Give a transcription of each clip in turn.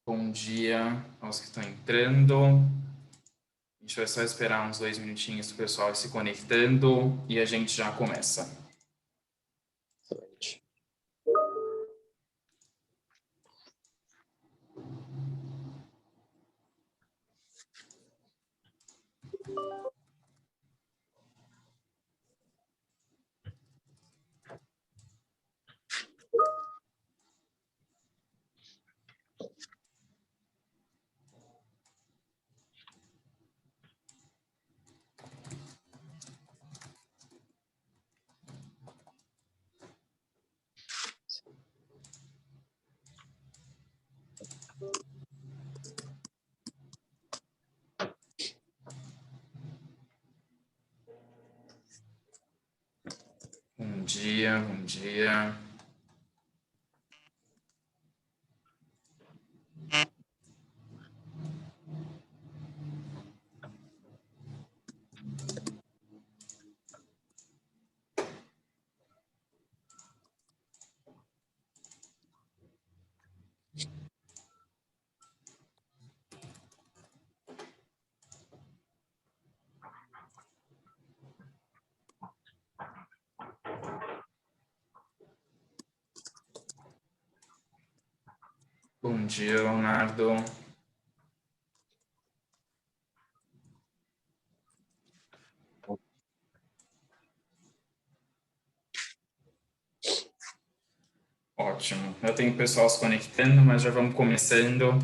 Bom dia aos que estão entrando. A gente vai só esperar uns 2 minutinhos para o pessoal ir se conectando e a gente já começa. Excelente. Bom dia, bom dia. Bom dia, Leonardo. Ótimo. Eu tenho pessoal se conectando, mas já vamos começando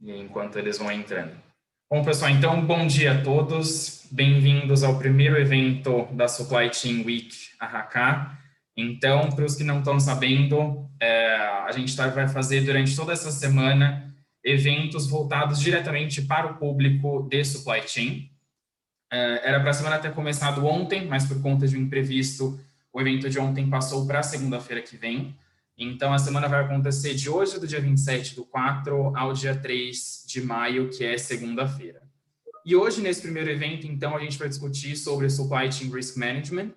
enquanto eles vão entrando. Bom, pessoal, então, bom dia a todos. Bem-vindos ao primeiro evento da Supply Chain Week AHK. Então, para os que não estão sabendo, a gente vai fazer durante toda essa semana eventos voltados diretamente para o público de Supply Chain. Era para a semana ter começado ontem, mas por conta de um imprevisto, o evento de ontem passou para a segunda-feira que vem. Então, a semana vai acontecer de hoje, do dia 27/4, ao dia 3 de maio, que é segunda-feira. E hoje, nesse primeiro evento, então, a gente vai discutir sobre Supply Chain Risk Management.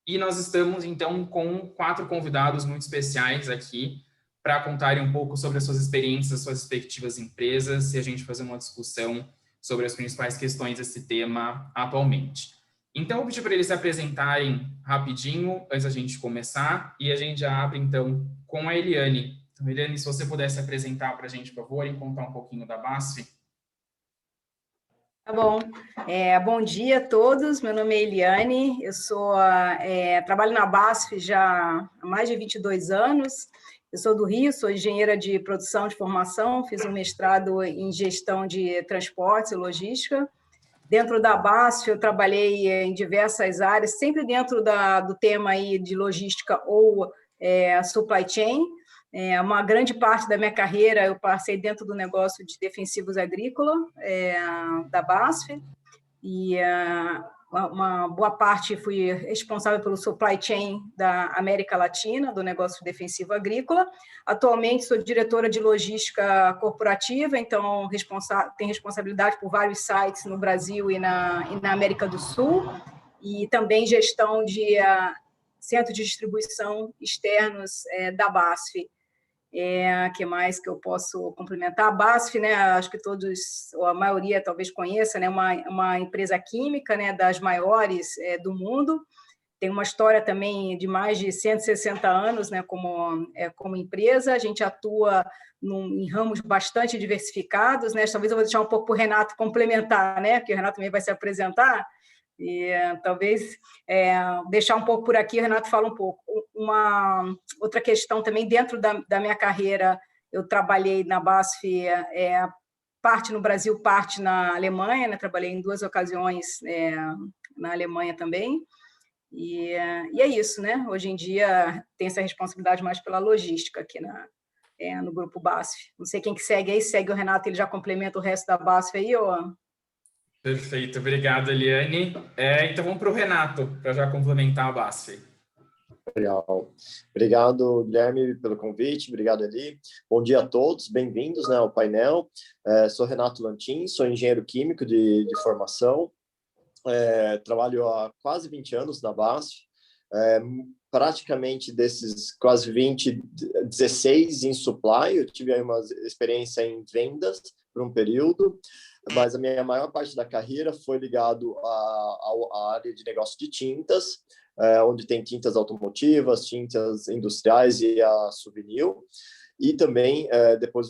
E nós estamos, então, com 4 convidados muito especiais aqui para contarem um pouco sobre as suas experiências, suas respectivas empresas, e a gente fazer uma discussão sobre as principais questões desse tema atualmente. Então, eu vou pedir para eles se apresentarem rapidinho, antes da gente começar, e a gente já abre, então, com a Eliane. Então, Eliane, se você pudesse apresentar para a gente, por favor, e contar um pouquinho da BASF. Tá bom. Bom dia a todos, meu nome é Eliane, eu trabalho na BASF já há mais de 22 anos, eu sou do Rio, sou engenheira de produção de formação, fiz um mestrado em gestão de transportes e logística. Dentro da BASF eu trabalhei em diversas áreas, sempre dentro do tema aí de logística ou supply chain. Uma grande parte da minha carreira eu passei dentro do negócio de defensivos agrícola da BASF, e uma boa parte fui responsável pelo supply chain da América Latina, do negócio defensivo agrícola. Atualmente sou diretora de logística corporativa, então tenho responsabilidade por vários sites no Brasil e na América do Sul, e também gestão de centros de distribuição externos da BASF. Que mais que eu posso complementar? A BASF, né, acho que todos, ou a maioria talvez conheça, né, uma empresa química, né, das maiores do mundo. Tem uma história também de mais de 160 anos, né, como empresa. A gente atua em ramos bastante diversificados, né? Talvez eu vou deixar um pouco para o Renato complementar, né, porque o Renato também vai se apresentar. E talvez deixar um pouco por aqui, o Renato fala um pouco. Uma outra questão também, dentro da minha carreira, eu trabalhei na BASF, parte no Brasil, parte na Alemanha, né? Trabalhei em 2 ocasiões na Alemanha também. E é isso, né? Hoje em dia tem essa responsabilidade mais pela logística aqui no grupo BASF. Não sei quem que segue aí, segue o Renato, ele já complementa o resto da BASF aí, ou... Perfeito, obrigado, Eliane. Então vamos para o Renato, para já complementar a BASF. Legal. Obrigado, Guilherme, pelo convite. Obrigado, Eli. Bom dia a todos, bem-vindos, né, ao painel. Sou Renato Lantin, sou engenheiro químico de formação. Trabalho há quase 20 anos na BASF. praticamente desses quase 20, 16 em supply. Eu tive aí uma experiência em vendas por um período, mas a minha maior parte da carreira foi ligado à área de negócio de tintas, onde tem tintas automotivas, tintas industriais e a souvenir. E também, depois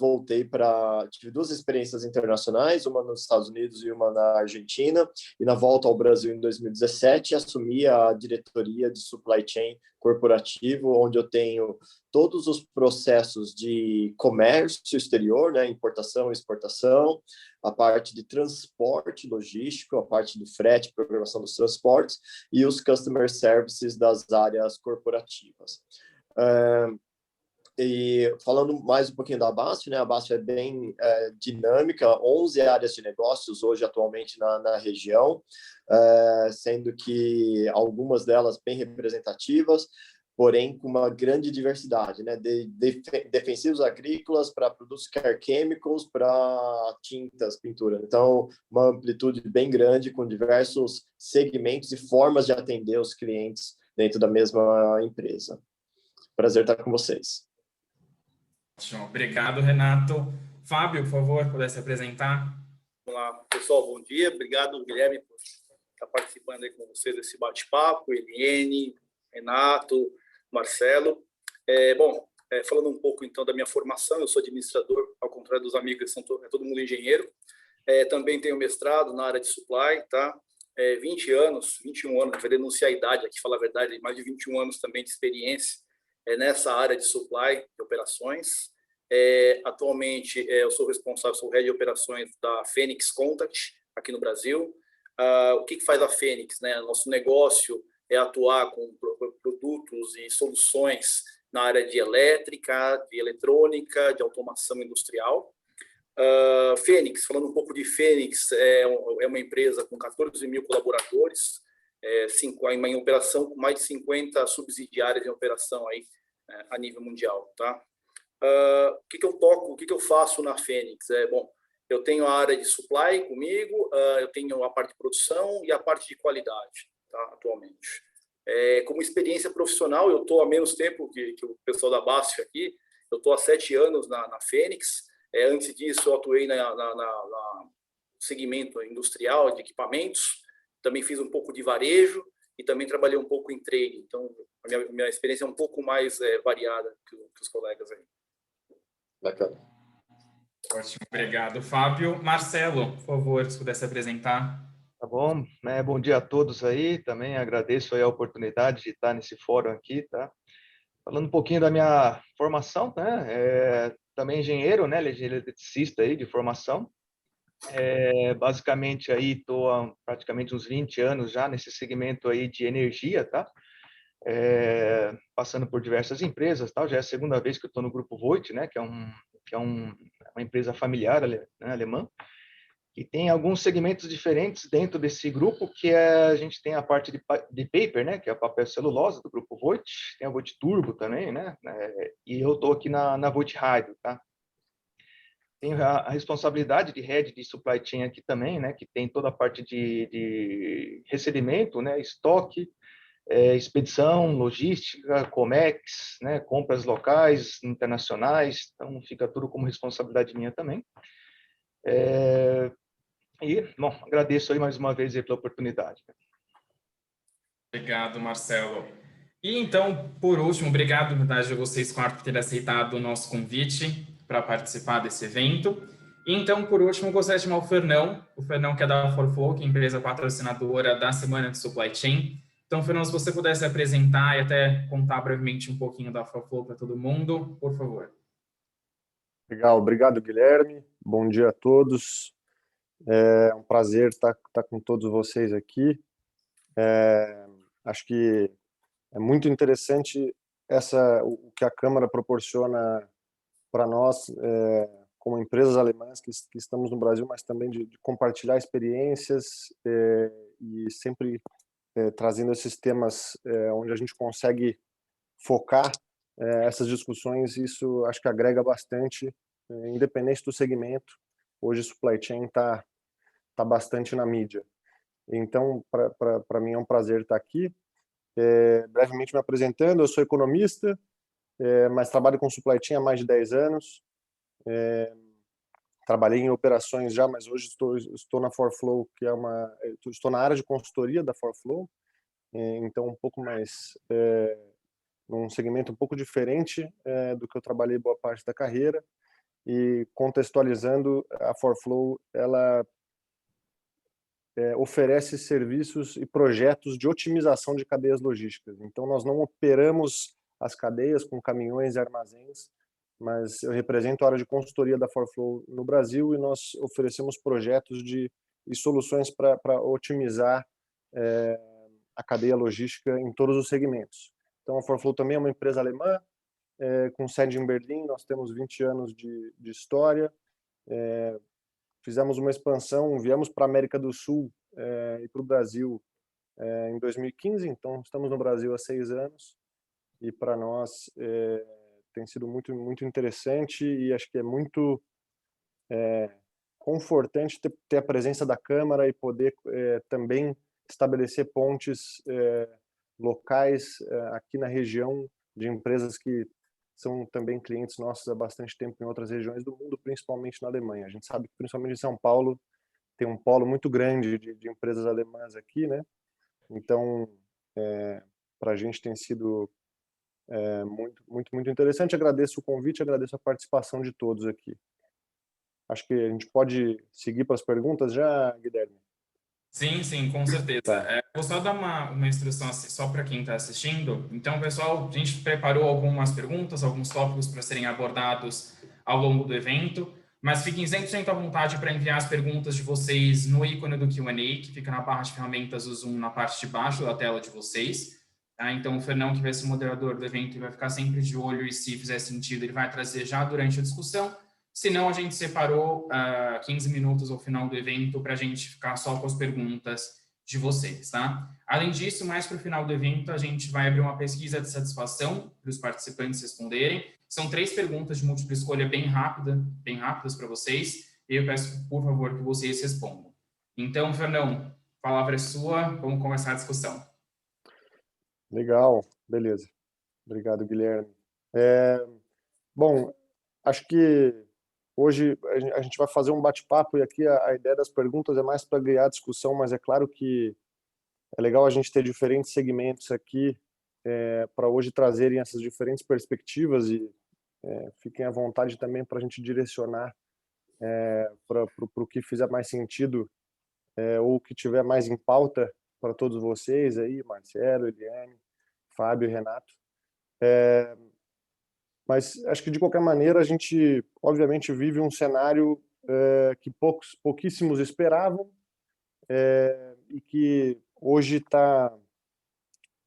tive 2 experiências internacionais, uma nos Estados Unidos e uma na Argentina, e na volta ao Brasil em 2017, assumi a diretoria de Supply Chain corporativo, onde eu tenho todos os processos de comércio exterior, né, importação e exportação, a parte de transporte logístico, a parte do frete, programação dos transportes, e os customer services das áreas corporativas. E falando mais um pouquinho da BASF, né? A BASF é bem dinâmica, 11 áreas de negócios hoje atualmente na região, sendo que algumas delas bem representativas, porém com uma grande diversidade, né? Defensivos agrícolas para produtos care chemicals, para tintas, pintura. Então, uma amplitude bem grande com diversos segmentos e formas de atender os clientes dentro da mesma empresa. Prazer estar com vocês. Obrigado, Renato. Fábio, por favor, pudesse apresentar. Vamos lá, pessoal, bom dia. Obrigado, Guilherme, por estar participando aí com vocês desse bate-papo. Eliane, Renato, Marcelo. Falando um pouco, então, da minha formação, eu sou administrador, ao contrário dos amigos, é todo mundo engenheiro. Também tenho mestrado na área de supply, tá? 21 anos, vou denunciar a idade aqui, falar a verdade, mais de 21 anos também de experiência nessa área de supply de operações. Atualmente, eu sou head de operações da Fênix Contact, aqui no Brasil. O que faz a Fênix, né? Nosso negócio é atuar com produtos e soluções na área de elétrica, de eletrônica, de automação industrial. Fênix, falando um pouco de Fênix, é uma empresa com 14 mil colaboradores, em operação, com mais de 50 subsidiárias em operação aí, a nível mundial, tá? O que eu toco, o que eu faço na Fênix? Eu tenho a área de supply comigo, eu tenho a parte de produção e a parte de qualidade, tá, atualmente. Como experiência profissional, eu estou há menos tempo que o pessoal da BASF aqui, eu estou há 7 anos na Fênix. Antes disso, eu atuei no segmento industrial de equipamentos, também fiz um pouco de varejo e também trabalhei um pouco em trade. Então, a minha experiência é um pouco mais variada que os colegas aí. Bacana. Ótimo, obrigado, Fábio. Marcelo, por favor, se pudesse apresentar. Tá bom, né? Bom dia a todos aí. Também agradeço aí a oportunidade de estar nesse fórum aqui, tá? Falando um pouquinho da minha formação, né? Também engenheiro, né? Eletricista aí de formação. Basicamente aí estou há praticamente uns 20 anos já nesse segmento aí de energia, tá? Passando por diversas empresas, tal. Já é a segunda vez que eu estou no Grupo Voith, né? Que é uma empresa familiar, né, alemã. E tem alguns segmentos diferentes dentro desse grupo, que a gente tem a parte de paper, né, que é a papel celulose do grupo Voith, tem a Voith Turbo também, né, e eu estou aqui na Voith Hydro, tá? Tenho a responsabilidade de head de supply chain aqui também, né, que tem toda a parte de recebimento, né, estoque, expedição, logística, Comex, né, compras locais, internacionais, então fica tudo como responsabilidade minha também. E, bom, agradeço aí mais uma vez aí pela oportunidade. Obrigado, Marcelo. E então, por último, obrigado, na verdade, a vocês quatro por terem aceitado o nosso convite para participar desse evento. E então, por último, gostaria de chamar o Fernão que é da ForFlow, que é a empresa patrocinadora da Semana de Supply Chain. Então, Fernão, se você pudesse apresentar e até contar brevemente um pouquinho da ForFlow para todo mundo, por favor. Legal, obrigado, Guilherme. Bom dia a todos. É um prazer estar com todos vocês aqui. Acho que é muito interessante o que a Câmara proporciona para nós, como empresas alemãs que estamos no Brasil, mas também de compartilhar experiências e sempre trazendo esses temas onde a gente consegue focar essas discussões. Isso acho que agrega bastante, independente do segmento. Hoje, supply chain está bastante na mídia. Então, para mim é um prazer estar aqui. Brevemente me apresentando, eu sou economista, mas trabalho com supply chain há mais de 10 anos. Trabalhei em operações já, mas hoje estou na ForFlow, que estou na área de consultoria da ForFlow, então um pouco mais num segmento um pouco diferente do que eu trabalhei boa parte da carreira. E contextualizando, a ForFlow ela oferece serviços e projetos de otimização de cadeias logísticas. Então nós não operamos as cadeias com caminhões e armazéns, mas eu represento a área de consultoria da ForFlow no Brasil e nós oferecemos projetos e soluções para otimizar a cadeia logística em todos os segmentos. Então a ForFlow também é uma empresa alemã, com sede em Berlim, nós temos 20 anos de história, fizemos uma expansão, viemos para a América do Sul e para o Brasil em 2015, então estamos no Brasil há 6 anos e para nós tem sido muito, muito interessante e acho que é muito confortante ter a presença da Câmara e poder também estabelecer pontes locais aqui na região de empresas que são também clientes nossos há bastante tempo em outras regiões do mundo, principalmente na Alemanha. A gente sabe que principalmente em São Paulo tem um polo muito grande de empresas alemãs aqui, né? Então, para a gente tem sido muito, muito, muito interessante. Agradeço o convite, agradeço a participação de todos aqui. Acho que a gente pode seguir para as perguntas já, Guilherme? Sim, com certeza. Tá. Vou só dar uma instrução só para quem está assistindo. Então, pessoal, a gente preparou algumas perguntas, alguns tópicos para serem abordados ao longo do evento, mas fiquem 100% à vontade para enviar as perguntas de vocês no ícone do Q&A, que fica na barra de ferramentas do Zoom, na parte de baixo da tela de vocês. Tá? Então, o Fernão, que vai ser o moderador do evento, ele vai ficar sempre de olho e, se fizer sentido, ele vai trazer já durante a discussão. Se não, a gente separou 15 minutos ao final do evento para a gente ficar só com as perguntas de vocês, tá? Além disso, mais para o final do evento, a gente vai abrir uma pesquisa de satisfação para os participantes responderem. São 3 perguntas de múltipla escolha bem rápidas para vocês, e eu peço, por favor, que vocês respondam. Então, Fernão, a palavra é sua, vamos começar a discussão. Legal, beleza. Obrigado, Guilherme. Bom, acho que hoje a gente vai fazer um bate-papo e aqui a ideia das perguntas é mais para guiar a discussão, mas é claro que é legal a gente ter diferentes segmentos aqui para hoje trazerem essas diferentes perspectivas e fiquem à vontade também para a gente direcionar para o que fizer mais sentido ou o que tiver mais em pauta para todos vocês aí, Marcelo, Eliane, Fábio e Renato. Mas acho que, de qualquer maneira, a gente, obviamente, vive um cenário que pouquíssimos esperavam e que hoje está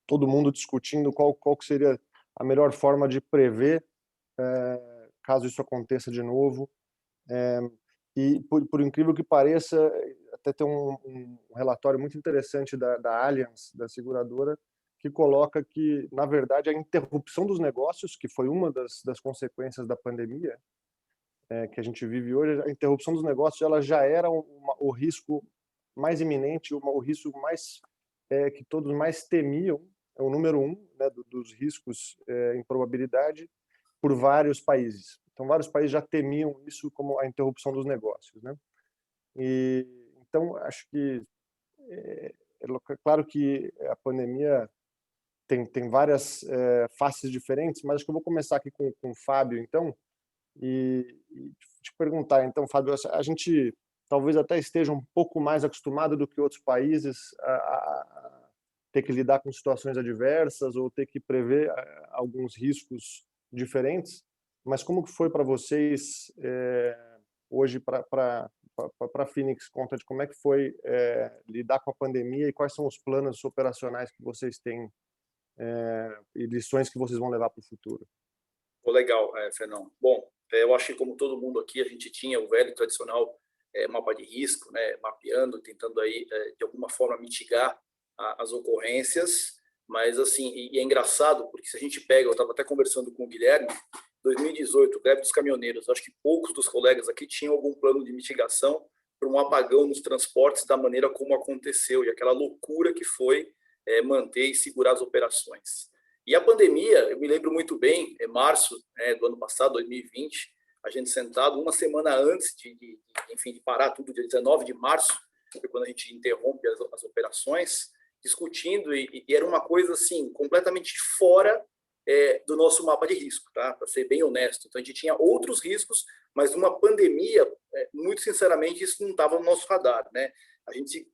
todo mundo discutindo qual que seria a melhor forma de prever caso isso aconteça de novo. E, por incrível que pareça, até tem um relatório muito interessante da Allianz, da seguradora, que coloca que, na verdade, a interrupção dos negócios, que foi uma das consequências da pandemia que a gente vive hoje, a interrupção dos negócios ela já era o risco mais iminente, o risco mais que todos mais temiam, é o número 1, né, dos riscos em probabilidade, por vários países. Então, vários países já temiam isso como a interrupção dos negócios, né? E então acho que é claro que a pandemia tem várias faces diferentes, mas acho que eu vou começar aqui com o Fábio, então, e te perguntar, então, Fábio, a gente talvez até esteja um pouco mais acostumado do que outros países a ter que lidar com situações adversas ou ter que prever alguns riscos diferentes, mas como que foi para vocês hoje para Phoenix? Conta de como é que foi lidar com a pandemia e quais são os planos operacionais que vocês têm e lições que vocês vão levar para o futuro. Legal, Fernão. Bom, eu acho que, como todo mundo aqui, a gente tinha o velho tradicional mapa de risco, né, mapeando, tentando aí de alguma forma mitigar as ocorrências, mas assim, e é engraçado porque se a gente pega, eu estava até conversando com o Guilherme, 2018, greve dos caminhoneiros, acho que poucos dos colegas aqui tinham algum plano de mitigação para um apagão nos transportes da maneira como aconteceu e aquela loucura que foi manter e segurar as operações. E a pandemia, eu me lembro muito bem, março do ano passado, 2020, a gente sentado uma semana antes de parar tudo, dia 19 de março, foi quando a gente interrompe as operações, discutindo, e era uma coisa assim, completamente fora do nosso mapa de risco, tá? Para ser bem honesto. Então, a gente tinha outros riscos, mas uma pandemia, muito sinceramente, isso não estava no nosso radar, né? A gente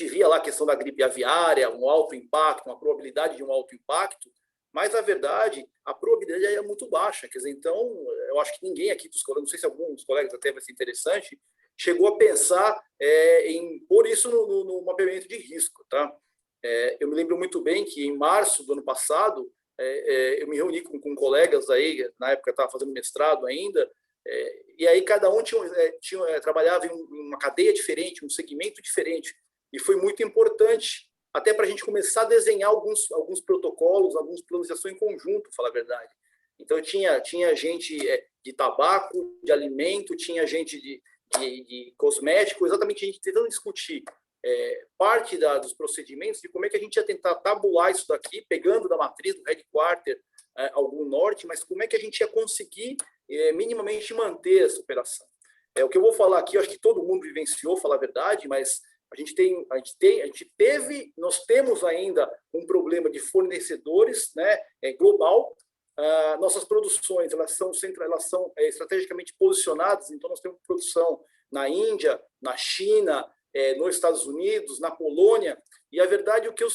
via lá a questão da gripe aviária, um alto impacto, uma probabilidade de um alto impacto, mas, na verdade, a probabilidade é muito baixa. Quer dizer, então, eu acho que ninguém aqui dos colegas, não sei se algum dos colegas até vai ser interessante, chegou a pensar em pôr isso no mapeamento de risco, tá? Eu me lembro muito bem que, em março do ano passado, eu me reuni com colegas aí, na época eu estava fazendo mestrado ainda, e aí cada um trabalhava em uma cadeia diferente, um segmento diferente, e foi muito importante, até para a gente começar a desenhar alguns protocolos, alguns planos de ação em conjunto, falar a verdade. Então, tinha gente de tabaco, de alimento, tinha gente de cosmético, exatamente a gente tentando discutir parte dos procedimentos de como é que a gente ia tentar tabular isso daqui, pegando da matriz do headquarter algum norte, mas como é que a gente ia conseguir minimamente manter essa operação. O que eu vou falar aqui, eu acho que todo mundo vivenciou, falar a verdade, mas nós temos ainda um problema de fornecedores, né, global. Nossas produções elas são estrategicamente posicionadas, então nós temos produção na Índia, na China, nos Estados Unidos, na Polônia, e a verdade o que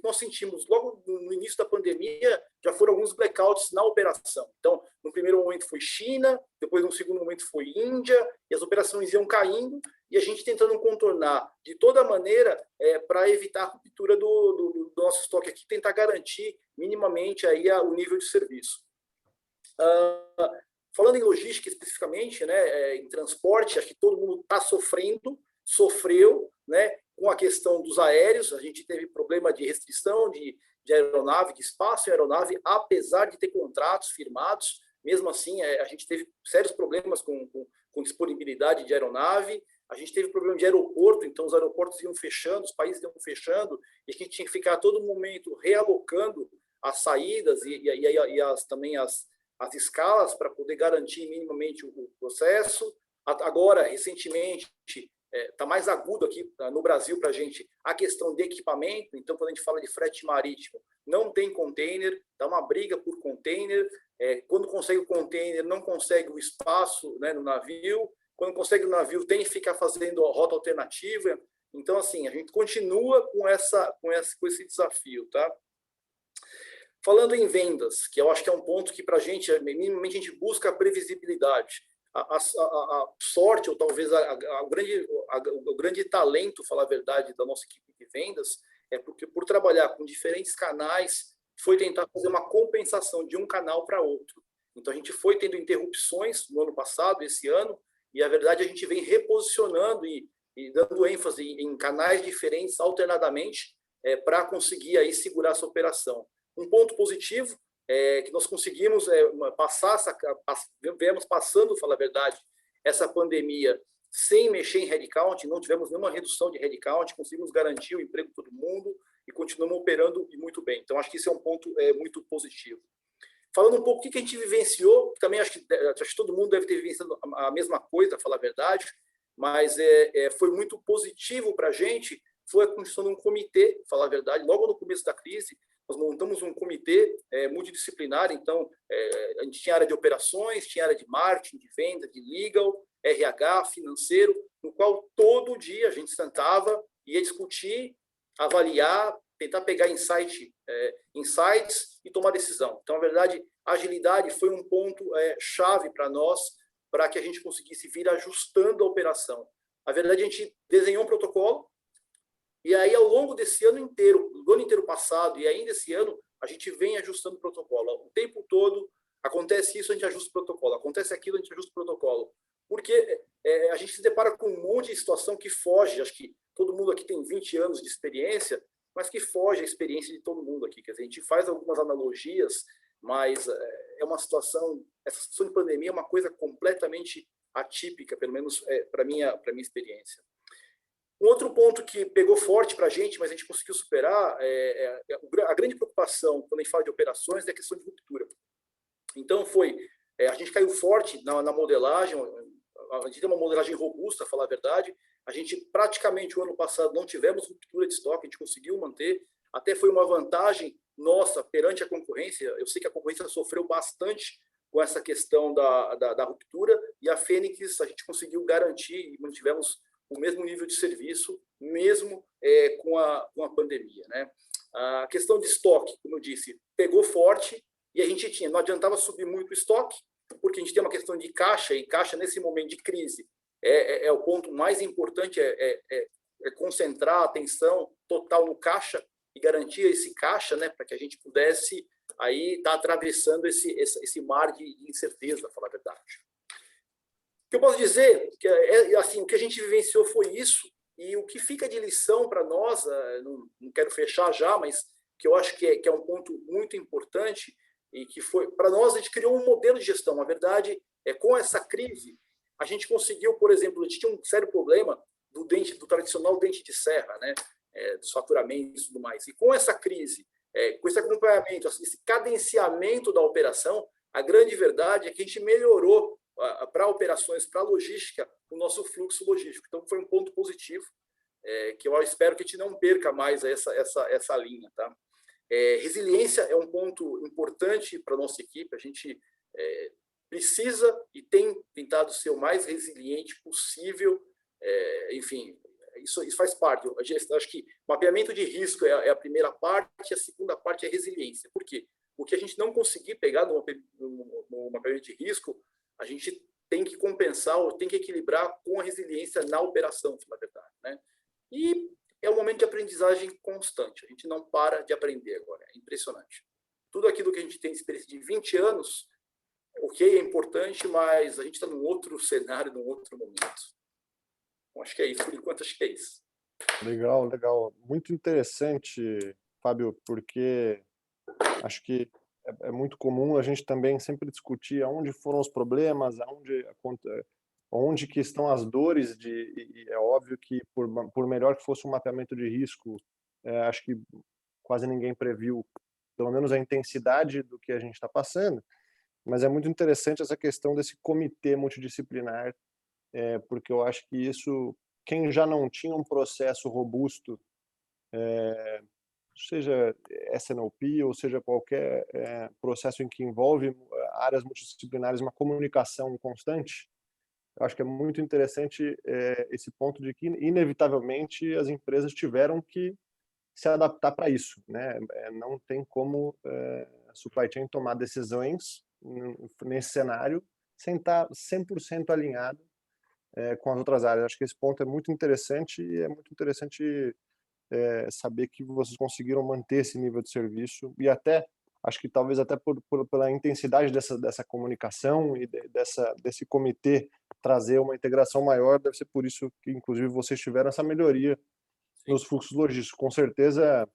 nós sentimos logo no início da pandemia já foram alguns blackouts na operação. Então, no primeiro momento foi China, depois no segundo momento foi Índia, e as operações iam caindo, e a gente tentando contornar de toda maneira para evitar a ruptura do nosso estoque aqui, tentar garantir minimamente aí o nível de serviço. Falando em logística especificamente, né, em transporte, acho que todo mundo está sofreu, né, com a questão dos aéreos. A gente teve problema de restrição de aeronave, de espaço em aeronave, apesar de ter contratos firmados. Mesmo assim, a gente teve sérios problemas com disponibilidade de aeronave. A gente teve problema de aeroporto, então os aeroportos iam fechando, os países iam fechando, e a gente tinha que ficar a todo momento realocando as saídas também as escalas para poder garantir minimamente o processo. Agora, recentemente, está mais agudo aqui no Brasil para a gente a questão de equipamento. Então, quando a gente fala de frete marítimo, não tem container, dá uma briga por container. Quando consegue o container, não consegue o espaço, né, no navio. Quando consegue o navio, tem que ficar fazendo a rota alternativa. Então, assim, a gente continua com esse desafio, tá? Falando em vendas, que eu acho que é um ponto que para a gente, minimamente, a gente busca a previsibilidade. A sorte, ou talvez o grande talento, falar a verdade, da nossa equipe de vendas, porque por trabalhar com diferentes canais, foi tentar fazer uma compensação de um canal para outro. Então, a gente foi tendo interrupções no ano passado, esse ano, e, a verdade, a gente vem reposicionando e dando ênfase em canais diferentes alternadamente para conseguir aí segurar essa operação. Um ponto positivo que nós conseguimos viemos passando, falar a verdade, essa pandemia sem mexer em headcount, não tivemos nenhuma redução de headcount, conseguimos garantir o emprego de todo mundo e continuamos operando muito bem. Então, acho que isso é um ponto muito positivo. Falando um pouco o que a gente vivenciou, também acho que todo mundo deve ter vivenciado a mesma coisa, falar a verdade, mas foi muito positivo para a gente, foi a construção de um comitê, falar a verdade, logo no começo da crise. Nós montamos um comitê multidisciplinar, então a gente tinha área de operações, tinha área de marketing, de venda, de legal, RH, financeiro, no qual todo dia a gente sentava, ia discutir, avaliar, tentar pegar insights e tomar decisão. Então, na verdade, a agilidade foi um ponto chave para nós, para que a gente conseguisse vir ajustando a operação. Na verdade, a gente desenhou um protocolo, e aí, ao longo desse ano inteiro, do ano inteiro passado e ainda esse ano, a gente vem ajustando o protocolo. O tempo todo acontece isso, a gente ajusta o protocolo. Acontece aquilo, a gente ajusta o protocolo. Porque a gente se depara com um monte de situação que foge. Acho que todo mundo aqui tem 20 anos de experiência, mas que foge a experiência de todo mundo aqui. Quer dizer, a gente faz algumas analogias, mas essa situação de pandemia é uma coisa completamente atípica, pelo menos para minha experiência. Um outro ponto que pegou forte para a gente, mas a gente conseguiu superar, a grande preocupação quando a gente fala de operações é a questão de ruptura. Então, a gente caiu forte na modelagem, a gente tem uma modelagem robusta, falar a verdade. A gente, praticamente, o ano passado, não tivemos ruptura de estoque, a gente conseguiu manter. Até foi uma vantagem nossa perante a concorrência. Eu sei que a concorrência sofreu bastante com essa questão da ruptura, e a Fênix a gente conseguiu garantir e mantivemos o mesmo nível de serviço, mesmo com a pandemia, né? A questão de estoque, como eu disse, pegou forte, e a gente não adiantava subir muito o estoque, porque a gente tem uma questão de caixa, e caixa nesse momento de crise é o ponto mais importante, concentrar a atenção total no caixa e garantir esse caixa, né, para que a gente pudesse aí estar atravessando esse mar de incerteza, para falar a verdade. O que eu posso dizer que assim, o que a gente vivenciou foi isso, e o que fica de lição para nós, não quero fechar já, mas que eu acho que é um ponto muito importante, e que foi, para nós, a gente criou um modelo de gestão. A verdade é, com essa crise, a gente conseguiu, por exemplo, a gente tinha um sério problema do tradicional dente de serra, né, dos faturamentos e tudo mais. E com essa crise, com esse acompanhamento, esse cadenciamento da operação, a grande verdade é que a gente melhorou para operações, para logística, o nosso fluxo logístico. Então, foi um ponto positivo, que eu espero que a gente não perca mais essa linha, tá? Resiliência é um ponto importante para a nossa equipe. A gente precisa e tem tentado ser o mais resiliente possível. Enfim, isso faz parte. Eu acho que mapeamento de risco é a primeira parte, a segunda parte é resiliência. Por quê? O que a gente não conseguir pegar no mapeamento de risco, a gente tem que compensar ou tem que equilibrar com a resiliência na operação, na verdade, né? E é um momento de aprendizagem constante. A gente não para de aprender agora. É impressionante. Tudo aquilo que a gente tem de experiência de 20 anos, ok, é importante, mas a gente está num outro cenário, num outro momento. Então, acho que é isso. Por enquanto, acho que é isso. Legal, legal. Muito interessante, Fábio, porque acho que é muito comum a gente também sempre discutir aonde foram os problemas, onde que estão as dores, e é óbvio que por melhor que fosse um mapeamento de risco, acho que quase ninguém previu, pelo menos a intensidade do que a gente está passando, mas é muito interessante essa questão desse comitê multidisciplinar, porque eu acho que isso, quem já não tinha um processo robusto, seja SNOP ou seja qualquer processo em que envolve áreas multidisciplinares, uma comunicação constante, eu acho que é muito interessante esse ponto de que, inevitavelmente, as empresas tiveram que se adaptar para isso, né? Não tem como a supply chain tomar decisões nesse cenário sem estar 100% alinhado com as outras áreas. Acho que esse ponto é muito interessante, e é muito interessante saber que vocês conseguiram manter esse nível de serviço, e até acho que talvez até pela intensidade dessa comunicação e desse comitê trazer uma integração maior, deve ser por isso que inclusive vocês tiveram essa melhoria nos fluxos logísticos. Com certeza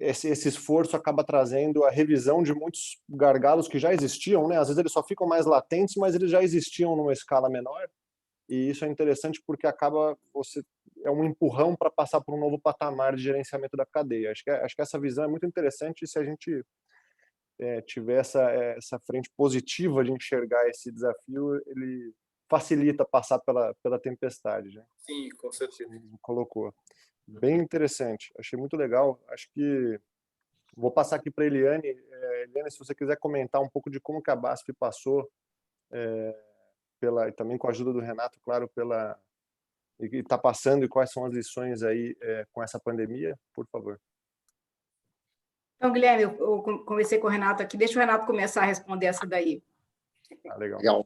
esse esforço acaba trazendo a revisão de muitos gargalos que já existiam, né? Às vezes eles só ficam mais latentes, mas eles já existiam numa escala menor. E isso é interessante porque é um empurrão para passar por um novo patamar de gerenciamento da cadeia. Acho que essa visão é muito interessante, e se a gente tiver essa frente positiva de enxergar esse desafio, ele facilita passar pela tempestade, né? Sim, com certeza. Colocou. Bem interessante. Achei muito legal. Acho que vou passar aqui para a Eliane. Eliane, se você quiser comentar um pouco de como que a BASF passou, também com a ajuda do Renato, claro, e está passando, e quais são as lições aí com essa pandemia, por favor. Então, Guilherme, eu conversei com o Renato aqui, deixa o Renato começar a responder essa daí. Legal.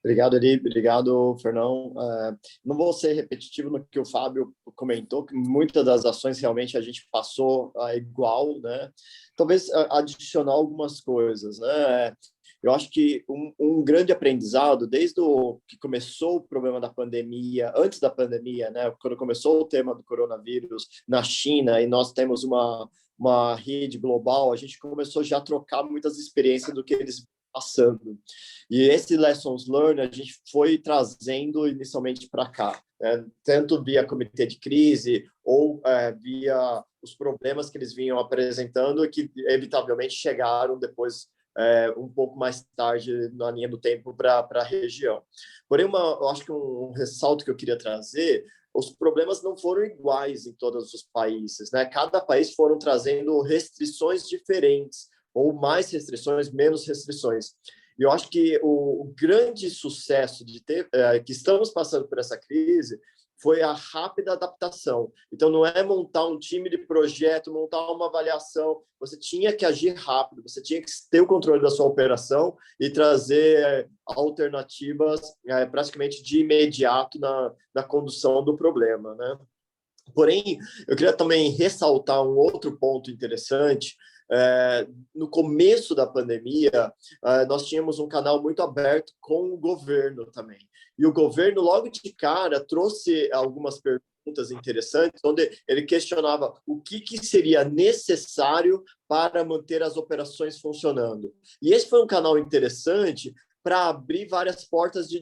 Obrigado, Eli. Obrigado, Fernão. Não vou ser repetitivo no que o Fábio comentou, que muitas das ações realmente a gente passou igual, né? Talvez adicionar algumas coisas, né? Eu acho que um grande aprendizado, desde que começou o problema da pandemia, antes da pandemia, né? Quando começou o tema do coronavírus na China, e nós temos uma rede global, a gente começou já a trocar muitas experiências do que eles passando. E esse lessons learned a gente foi trazendo inicialmente para cá. tanto via comitê de crise ou via os problemas que eles vinham apresentando, que evitavelmente chegaram depois um pouco mais tarde na linha do tempo para a região. Porém, eu acho que um ressalto que eu queria trazer, os problemas não foram iguais em todos os países, né? Cada país foram trazendo restrições diferentes, ou mais restrições, menos restrições. E eu acho que o grande sucesso de ter, que estamos passando por essa crise, foi a rápida adaptação. Então, não é montar um time de projeto, montar uma avaliação. Você tinha que agir rápido, você tinha que ter o controle da sua operação e trazer alternativas praticamente de imediato na condução do problema, né? Porém, eu queria também ressaltar um outro ponto interessante. No começo da pandemia, nós tínhamos um canal muito aberto com o governo também. E o governo, logo de cara, trouxe algumas perguntas interessantes, onde ele questionava o que seria necessário para manter as operações funcionando. E esse foi um canal interessante para abrir várias portas de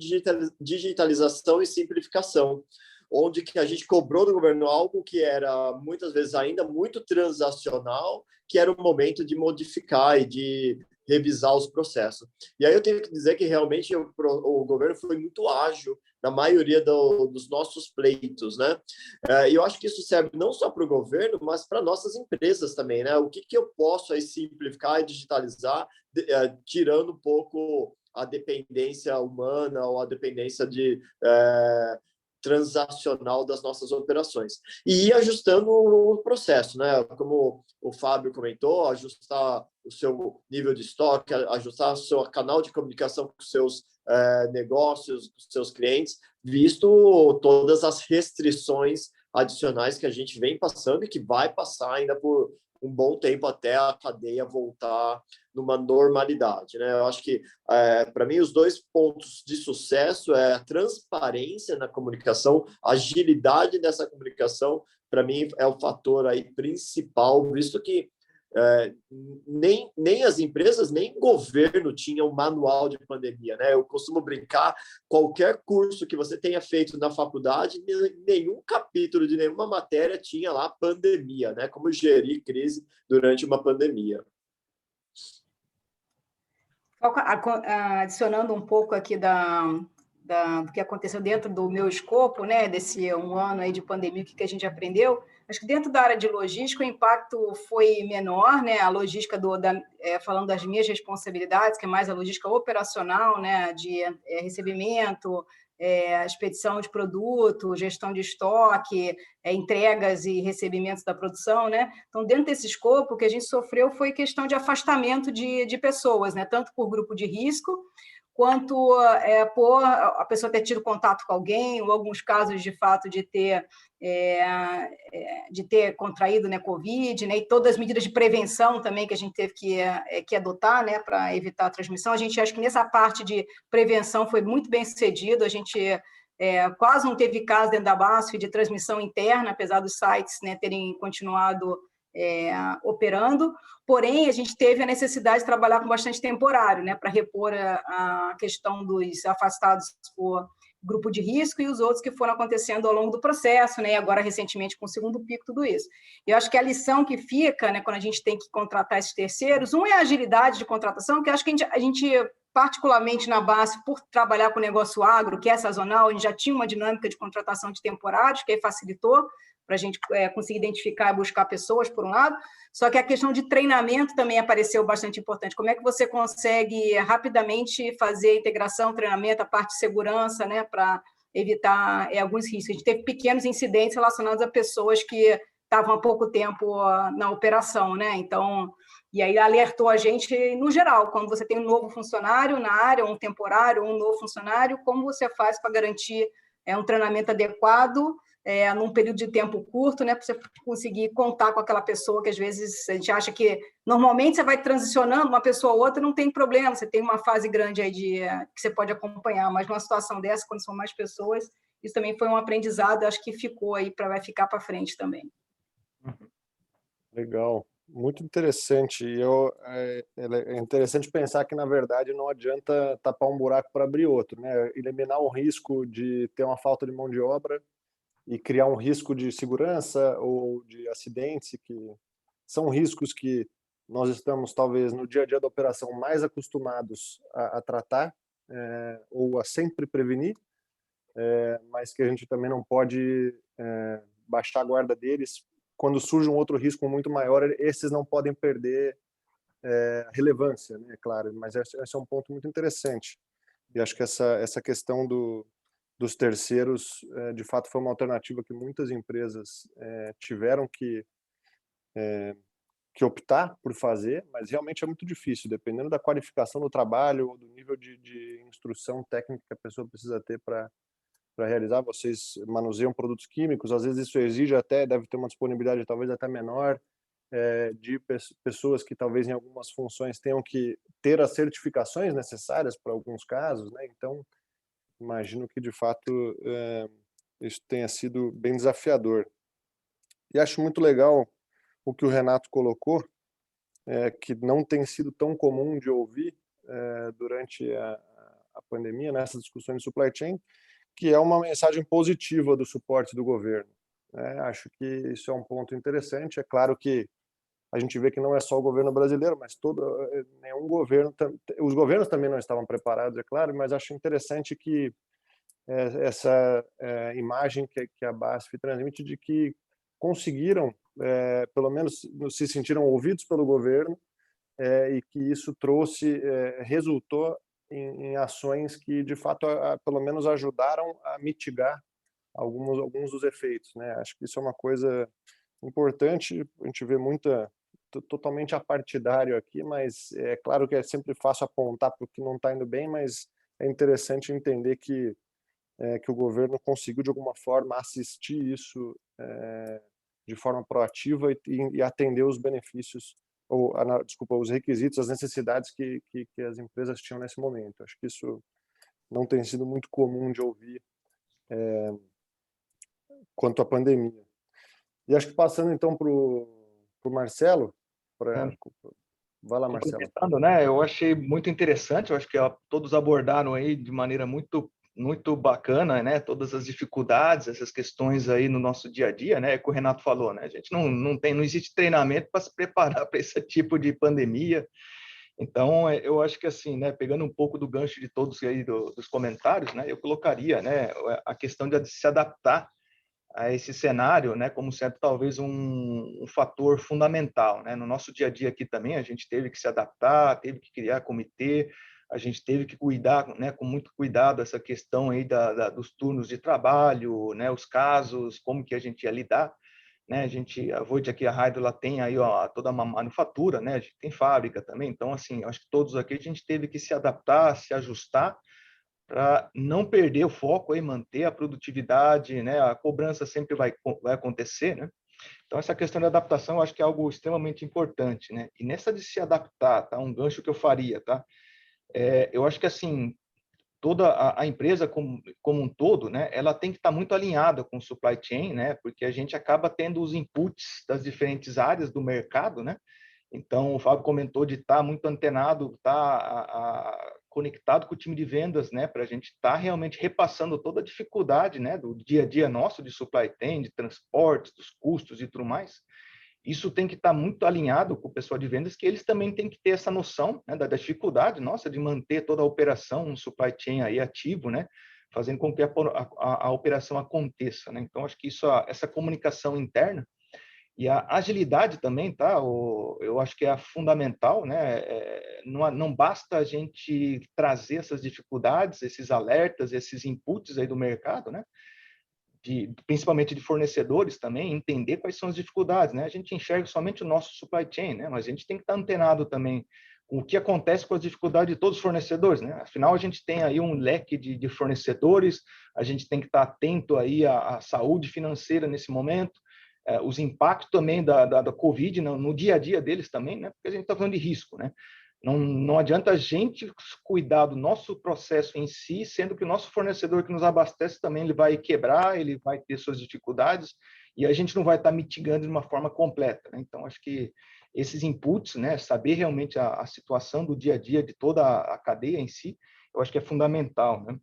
digitalização e simplificação, onde que a gente cobrou do governo algo que era, muitas vezes, ainda muito transacional, que era o momento de modificar e de revisar os processos. E aí eu tenho que dizer que realmente o governo foi muito ágil na maioria dos nossos pleitos, né? E eu acho que isso serve não só para o governo, mas para nossas empresas também, né? O que eu posso aí simplificar e digitalizar, tirando um pouco a dependência humana ou a dependência transacional das nossas operações. E ir ajustando o processo, né? Como o Fábio comentou, ajustar o seu nível de estoque, ajustar o seu canal de comunicação com os seus negócios, com os seus clientes, visto todas as restrições adicionais que a gente vem passando e que vai passar ainda por um bom tempo até a cadeia voltar numa normalidade, né? Eu acho que, para mim, os dois pontos de sucesso é a transparência na comunicação, a agilidade dessa comunicação, para mim, é o fator aí principal, visto que nem as empresas, nem o governo tinham um manual de pandemia, né? Eu costumo brincar, qualquer curso que você tenha feito na faculdade, nenhum capítulo de nenhuma matéria tinha lá pandemia, né? Como gerir crise durante uma pandemia. Adicionando um pouco aqui do que aconteceu dentro do meu escopo, né, desse um ano aí de pandemia, o que a gente aprendeu. Acho que dentro da área de logística o impacto foi menor, né? A logística falando das minhas responsabilidades, que é mais a logística operacional, né, de recebimento, expedição de produto, gestão de estoque, entregas e recebimentos da produção, né? Então, dentro desse escopo, o que a gente sofreu foi questão de afastamento de pessoas, né? Tanto por grupo de risco, quanto por a pessoa ter tido contato com alguém, ou alguns casos, de fato, de ter contraído, né, Covid, né, e todas as medidas de prevenção também que a gente teve que adotar, né, para evitar a transmissão. A gente acha que nessa parte de prevenção foi muito bem sucedido, a gente quase não teve caso dentro da BASF de transmissão interna, apesar dos sites, né, terem continuado operando, porém a gente teve a necessidade de trabalhar com bastante temporário, né, para repor a questão dos afastados por grupo de risco e os outros que foram acontecendo ao longo do processo, né, e agora recentemente com o segundo pico, tudo isso. Eu acho que a lição que fica, né, quando a gente tem que contratar esses terceiros, é a agilidade de contratação, que eu acho que a gente particularmente na base, por trabalhar com o negócio agro, que é sazonal, a gente já tinha uma dinâmica de contratação de temporários, que aí facilitou para a gente conseguir identificar e buscar pessoas, por um lado, só que a questão de treinamento também apareceu bastante importante. Como é que você consegue rapidamente fazer a integração, treinamento, a parte de segurança, né, para evitar alguns riscos? A gente teve pequenos incidentes relacionados a pessoas que estavam há pouco tempo na operação, né? Então, e aí alertou a gente, no geral, quando você tem um novo funcionário na área, um temporário, um novo funcionário, como você faz para garantir um treinamento adequado num período de tempo curto, né, para você conseguir contar com aquela pessoa que, às vezes, a gente acha que, normalmente, você vai transicionando uma pessoa a outra, não tem problema, você tem uma fase grande aí que você pode acompanhar, mas numa situação dessa, quando são mais pessoas, isso também foi um aprendizado, acho que ficou aí, vai ficar para frente também. Legal. Muito interessante. É interessante pensar que, na verdade, não adianta tapar um buraco para abrir outro, né? Eliminar o risco de ter uma falta de mão de obra e criar um risco de segurança ou de acidentes, que são riscos que nós estamos, talvez, no dia a dia da operação, mais acostumados a tratar, ou a sempre prevenir, mas que a gente também não pode baixar a guarda deles. Quando surge um outro risco muito maior, esses não podem perder relevância, né? Claro, mas esse é um ponto muito interessante. E acho que essa questão dos terceiros, de fato, foi uma alternativa que muitas empresas tiveram que optar por fazer, mas realmente é muito difícil, dependendo da qualificação do trabalho ou do nível de instrução técnica que a pessoa precisa ter para realizar. Vocês manuseiam produtos químicos, às vezes isso exige até, deve ter uma disponibilidade talvez até menor, de pessoas que talvez em algumas funções tenham que ter as certificações necessárias para alguns casos, né? Então, imagino que de fato isso tenha sido bem desafiador. E acho muito legal o que o Renato colocou, que não tem sido tão comum de ouvir durante a pandemia, nessas discussões de supply chain, que é uma mensagem positiva do suporte do governo, né? Acho que isso é um ponto interessante. É claro que a gente vê que não é só o governo brasileiro, mas nenhum governo, os governos também não estavam preparados, é claro, mas acho interessante que essa imagem que a BASF transmite de que conseguiram, pelo menos se sentiram ouvidos pelo governo, e que isso resultou em ações que, de fato, pelo menos ajudaram a mitigar alguns dos efeitos, né? Acho que isso é uma coisa importante. A gente vê totalmente apartidário aqui, mas é claro que é sempre fácil apontar para o que não está indo bem, mas é interessante entender que o governo conseguiu, de alguma forma, assistir isso de forma proativa e atender os benefícios, desculpa, os requisitos, as necessidades que as empresas tinham nesse momento. Acho que isso não tem sido muito comum de ouvir quanto à pandemia. E acho que passando então para o Marcelo, vai lá, Marcelo. Né? Eu achei muito interessante, eu acho que todos abordaram aí de maneira muito bacana, né? Todas as dificuldades, essas questões aí no nosso dia a dia, né? Que o Renato falou, né? A gente não existe treinamento para se preparar para esse tipo de pandemia. Então, eu acho que assim, né? Pegando um pouco do gancho de todos aí dos comentários, né? Eu colocaria, né? A questão de se adaptar a esse cenário, né, como sendo talvez um fator fundamental, né? No nosso dia a dia aqui também a gente teve que se adaptar, teve que criar comitê, a gente teve que cuidar, né, com muito cuidado essa questão aí dos turnos de trabalho, né, os casos, como que a gente ia lidar, né? A Voith aqui, a Hydro, ela tem aí toda uma manufatura, né? A gente tem fábrica também, então assim, acho que todos aqui a gente teve que se adaptar, se ajustar para não perder o foco e manter a produtividade, né? A cobrança sempre vai acontecer, né? Então, essa questão da adaptação, eu acho que é algo extremamente importante, né? E nessa de se adaptar, tá? Um gancho que eu faria, tá? Eu acho que, assim, toda a empresa como um todo, né? Ela tem que estar muito alinhada com o supply chain, né? Porque a gente acaba tendo os inputs das diferentes áreas do mercado, né? Então, o Fábio comentou de estar muito antenado, estar conectado com o time de vendas, né, para a gente estar realmente repassando toda a dificuldade, né, do dia a dia nosso de supply chain, de transportes, dos custos e tudo mais. Isso tem que estar muito alinhado com o pessoal de vendas, que eles também têm que ter essa noção, né, da dificuldade nossa de manter toda a operação, um supply chain aí ativo, né, fazendo com que a operação aconteça, né. Então, acho que essa comunicação interna e a agilidade também, tá? Eu acho que é fundamental, né? Não basta a gente trazer essas dificuldades, esses alertas, esses inputs aí do mercado, né? Principalmente de fornecedores também, entender quais são as dificuldades, né? A gente enxerga somente o nosso supply chain, né? Mas a gente tem que estar antenado também com o que acontece com as dificuldades de todos os fornecedores, né? Afinal, a gente tem aí um leque de fornecedores, a gente tem que estar atento aí à saúde financeira nesse momento, os impactos também da Covid no dia a dia deles também, né? Porque a gente está falando de risco, né? Não adianta a gente cuidar do nosso processo em si, sendo que o nosso fornecedor que nos abastece também ele vai quebrar, ele vai ter suas dificuldades e a gente não vai estar mitigando de uma forma completa, né? Então, acho que esses inputs, né, saber realmente a situação do dia a dia de toda a cadeia em si, eu acho que é fundamental, né?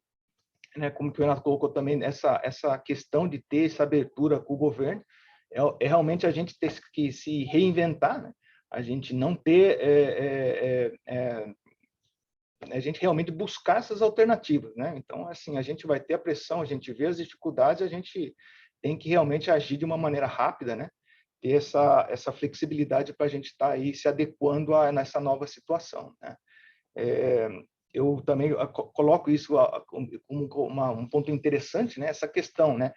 Como que o Renato colocou também, essa questão de ter essa abertura com o governo, é realmente a gente ter que se reinventar, né? A gente não ter, a gente realmente buscar essas alternativas, né? Então, assim, a gente vai ter a pressão, a gente vê as dificuldades, a gente tem que realmente agir de uma maneira rápida, né? Ter essa flexibilidade para a gente estar aí se adequando nessa nova situação, né? Eu também coloco isso como um ponto interessante, né? Essa questão, né?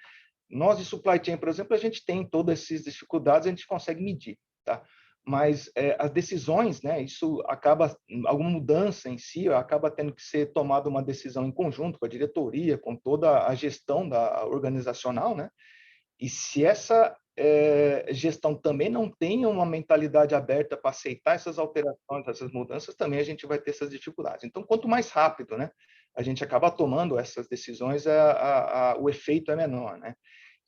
Nós de supply chain, por exemplo, a gente tem todas essas dificuldades, a gente consegue medir, tá? Mas as decisões, né? Isso acaba, alguma mudança em si, acaba tendo que ser tomada uma decisão em conjunto com a diretoria, com toda a gestão organizacional, né? E se essa gestão também não tem uma mentalidade aberta para aceitar essas alterações, essas mudanças, também a gente vai ter essas dificuldades. Então, quanto mais rápido, né, a gente acaba tomando essas decisões, o efeito é menor, né?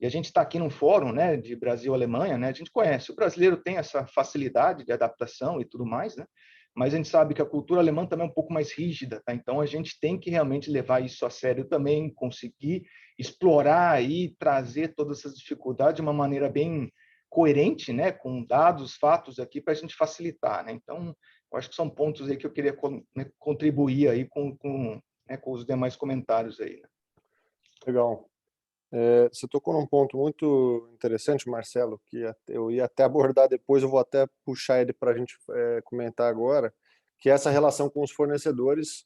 E a gente está aqui num fórum, né, de Brasil-Alemanha, né? A gente conhece, o brasileiro tem essa facilidade de adaptação e tudo mais, né? Mas a gente sabe que a cultura alemã também é um pouco mais rígida, tá? Então a gente tem que realmente levar isso a sério também, conseguir explorar e trazer todas essas dificuldades de uma maneira bem coerente, né, com dados, fatos aqui para a gente facilitar, né? Então, eu acho que são pontos aí que eu queria contribuir aí com os demais comentários aí, né? Legal. Você tocou num ponto muito interessante, Marcelo, que eu ia até abordar depois, eu vou até puxar ele para a gente comentar agora, que é essa relação com os fornecedores,